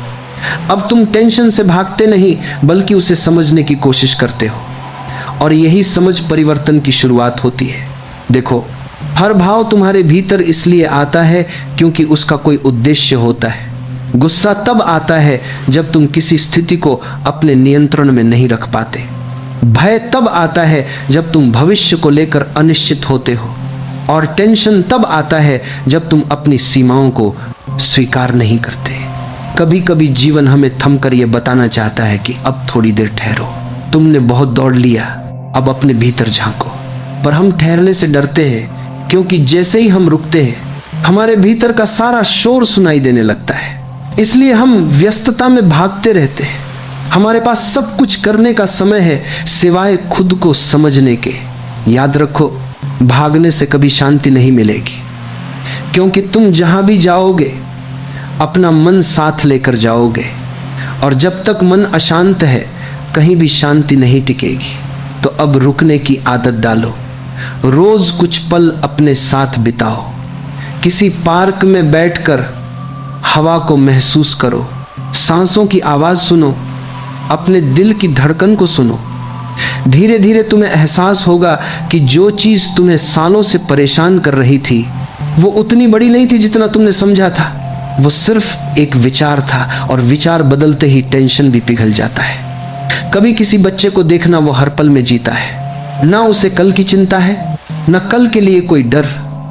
अब तुम टेंशन से भागते नहीं, बल्कि उसे समझने की कोशिश करते हो, और यही समझ परिवर्तन की शुरुआत होती है। देखो, हर भाव तुम्हारे भीतर इसलिए आता है क्योंकि उसका कोई उद्देश्य होता है। गुस्सा तब आता है जब तुम किसी स्थिति को अपने नियंत्रण में नहीं रख पाते। भय तब आता है जब तुम भविष्य को लेकर अनिश्चित होते हो। और टेंशन तब आता है जब तुम अपनी सीमाओं को स्वीकार नहीं करते। कभी कभी जीवन हमें थमकर यह बताना चाहता है कि अब थोड़ी देर ठहरो, तुमने बहुत दौड़ लिया, अब अपने भीतर झांको। पर हम ठहरने से डरते हैं, क्योंकि जैसे ही हम रुकते हैं हमारे भीतर का सारा शोर सुनाई देने लगता है। इसलिए हम व्यस्तता में भागते रहते हैं। हमारे पास सब कुछ करने का समय है सिवाय खुद को समझने के। याद रखो, भागने से कभी शांति नहीं मिलेगी, क्योंकि तुम जहां भी जाओगे अपना मन साथ लेकर जाओगे, और जब तक मन अशांत है कहीं भी शांति नहीं टिकेगी। तो अब रुकने की आदत डालो, रोज कुछ पल अपने साथ बिताओ, किसी पार्क में बैठकर हवा को महसूस करो, सांसों की आवाज सुनो, अपने दिल की धड़कन को सुनो। धीरे धीरे तुम्हें एहसास होगा कि जो चीज तुम्हें सालों से परेशान कर रही थी वो उतनी बड़ी नहीं थी जितना तुमने समझा था। वो सिर्फ एक विचार था, और विचार बदलते ही टेंशन भी पिघल जाता है। कभी किसी बच्चे को देखना, वो हर पल में जीता है, ना उसे कल की चिंता है, ना कल के लिए कोई डर।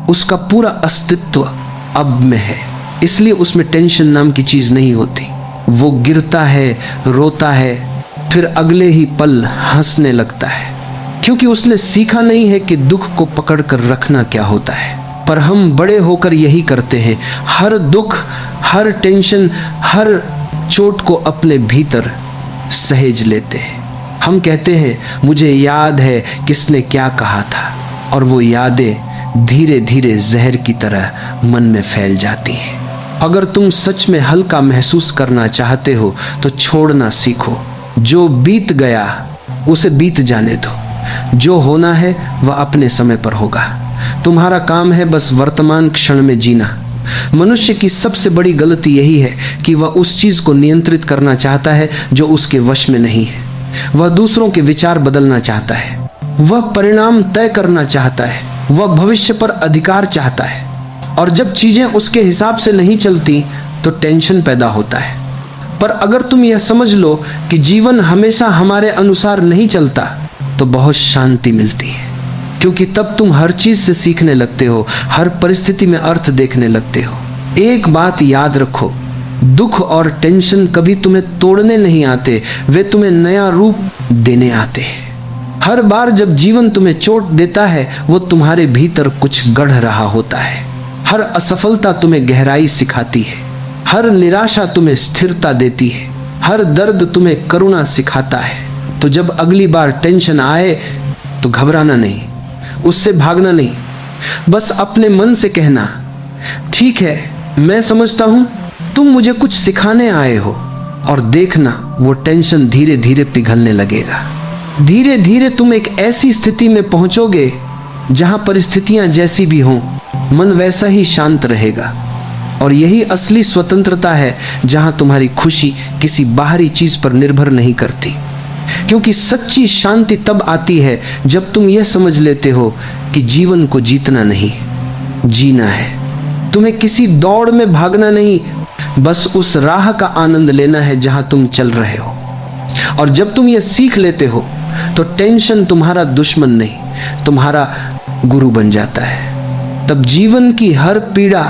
उसका पूरा अस्तित्व अब में है, इसलिए उसमें टेंशन नाम की चीज नहीं होती। वो गिरता है, रोता है, फिर अगले ही पल हंसने लगता है, क्योंकि उसने सीखा नहीं है कि दुख को पकड़ कर रखना क्या होता है। पर हम बड़े होकर यही करते हैं, हर दुख, हर टेंशन, हर चोट को अपने भीतर सहेज लेते हैं। हम कहते हैं मुझे याद है किसने क्या कहा था, और वो यादें धीरे धीरे जहर की तरह मन में फैल जाती हैं। अगर तुम सच में हल्का महसूस करना चाहते हो तो छोड़ना सीखो। जो बीत गया उसे बीत जाने दो, जो होना है वह अपने समय पर होगा। तुम्हारा काम है बस वर्तमान क्षण में जीना। मनुष्य की सबसे बड़ी गलती यही है कि वह उस चीज को नियंत्रित करना चाहता है जो उसके वश में नहीं है। वह दूसरों के विचार बदलना चाहता है, वह परिणाम तय करना चाहता है, वह भविष्य पर अधिकार चाहता है। और जब चीजें उसके हिसाब से नहीं चलती तो टेंशन पैदा होता है। पर अगर तुम यह समझ लो कि जीवन हमेशा हमारे अनुसार नहीं चलता तो बहुत शांति मिलती है, क्योंकि तब तुम हर चीज से सीखने लगते हो, हर परिस्थिति में अर्थ देखने लगते हो। एक बात याद रखो, दुख और टेंशन कभी तुम्हें तोड़ने नहीं आते, वे तुम्हें नया रूप देने आते हैं। हर बार जब जीवन तुम्हें चोट देता है वो तुम्हारे भीतर कुछ गढ़ रहा होता है। हर असफलता तुम्हें गहराई सिखाती है, हर निराशा तुम्हें स्थिरता देती है, हर दर्द तुम्हें करुणा सिखाता है। तो जब अगली बार टेंशन आए तो घबराना नहीं, उससे भागना नहीं, बस अपने मन से कहना, ठीक है मैं समझता हूं तुम मुझे कुछ सिखाने आए हो। और देखना वो टेंशन धीरे धीरे पिघलने लगेगा। धीरे धीरे तुम एक ऐसी स्थिति में पहुंचोगे जहां परिस्थितियां जैसी भी हों मन वैसा ही शांत रहेगा। और यही असली स्वतंत्रता है, जहां तुम्हारी खुशी किसी बाहरी चीज पर निर्भर नहीं करती। क्योंकि सच्ची शांति तब आती है जब तुम यह समझ लेते हो कि जीवन को जीतना नहीं, जीना है। तुम्हें किसी दौड़ में भागना नहीं, बस उस राह का आनंद लेना है जहां तुम चल रहे हो। और जब तुम यह सीख लेते हो तो टेंशन तुम्हारा दुश्मन नहीं, तुम्हारा गुरु बन जाता है। तब जीवन की हर पीड़ा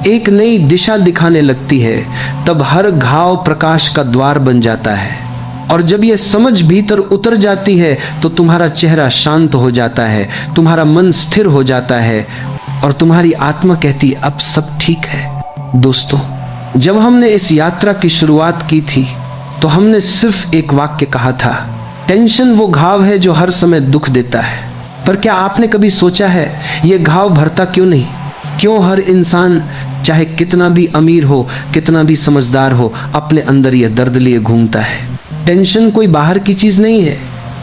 एक नई दिशा दिखाने लगती है, तब हर घाव प्रकाश का द्वार बन जाता है। और जब यह समझ भीतर उतर जाती है तो तुम्हारा चेहरा शांत हो जाता है, तुम्हारा मन स्थिर हो जाता है, और तुम्हारी आत्मा कहती है अब सब ठीक है। दोस्तों, जब हमने इस यात्रा की शुरुआत की थी तो हमने सिर्फ एक वाक्य कहा था, टेंशन वो घाव है जो हर समय दुख देता है। पर क्या आपने कभी सोचा है ये घाव भरता क्यों नहीं? क्यों हर इंसान चाहे कितना भी अमीर हो, कितना भी समझदार हो, अपने अंदर यह दर्द लिए घूमता है? टेंशन कोई बाहर की चीज नहीं है,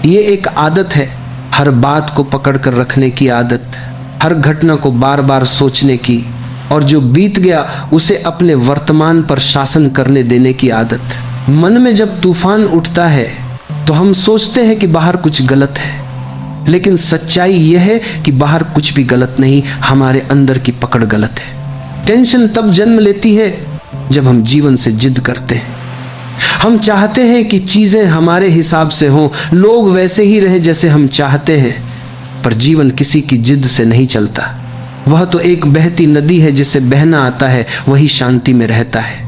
ये एक आदत है। हर बात को पकड़ कर रखने की आदत, हर घटना को बार बार सोचने की, और जो बीत गया उसे अपने वर्तमान पर शासन करने देने की आदत। मन में जब तूफान उठता है तो हम सोचते हैं कि बाहर कुछ गलत है, लेकिन सच्चाई यह है कि बाहर कुछ भी गलत नहीं, हमारे अंदर की पकड़ गलत है। टेंशन तब जन्म लेती है जब हम जीवन से जिद करते हैं। हम चाहते हैं कि चीजें हमारे हिसाब से हों, लोग वैसे ही रहें जैसे हम चाहते हैं। पर जीवन किसी की जिद से नहीं चलता, वह तो एक बहती नदी है, जिसे बहना आता है वही शांति में रहता है।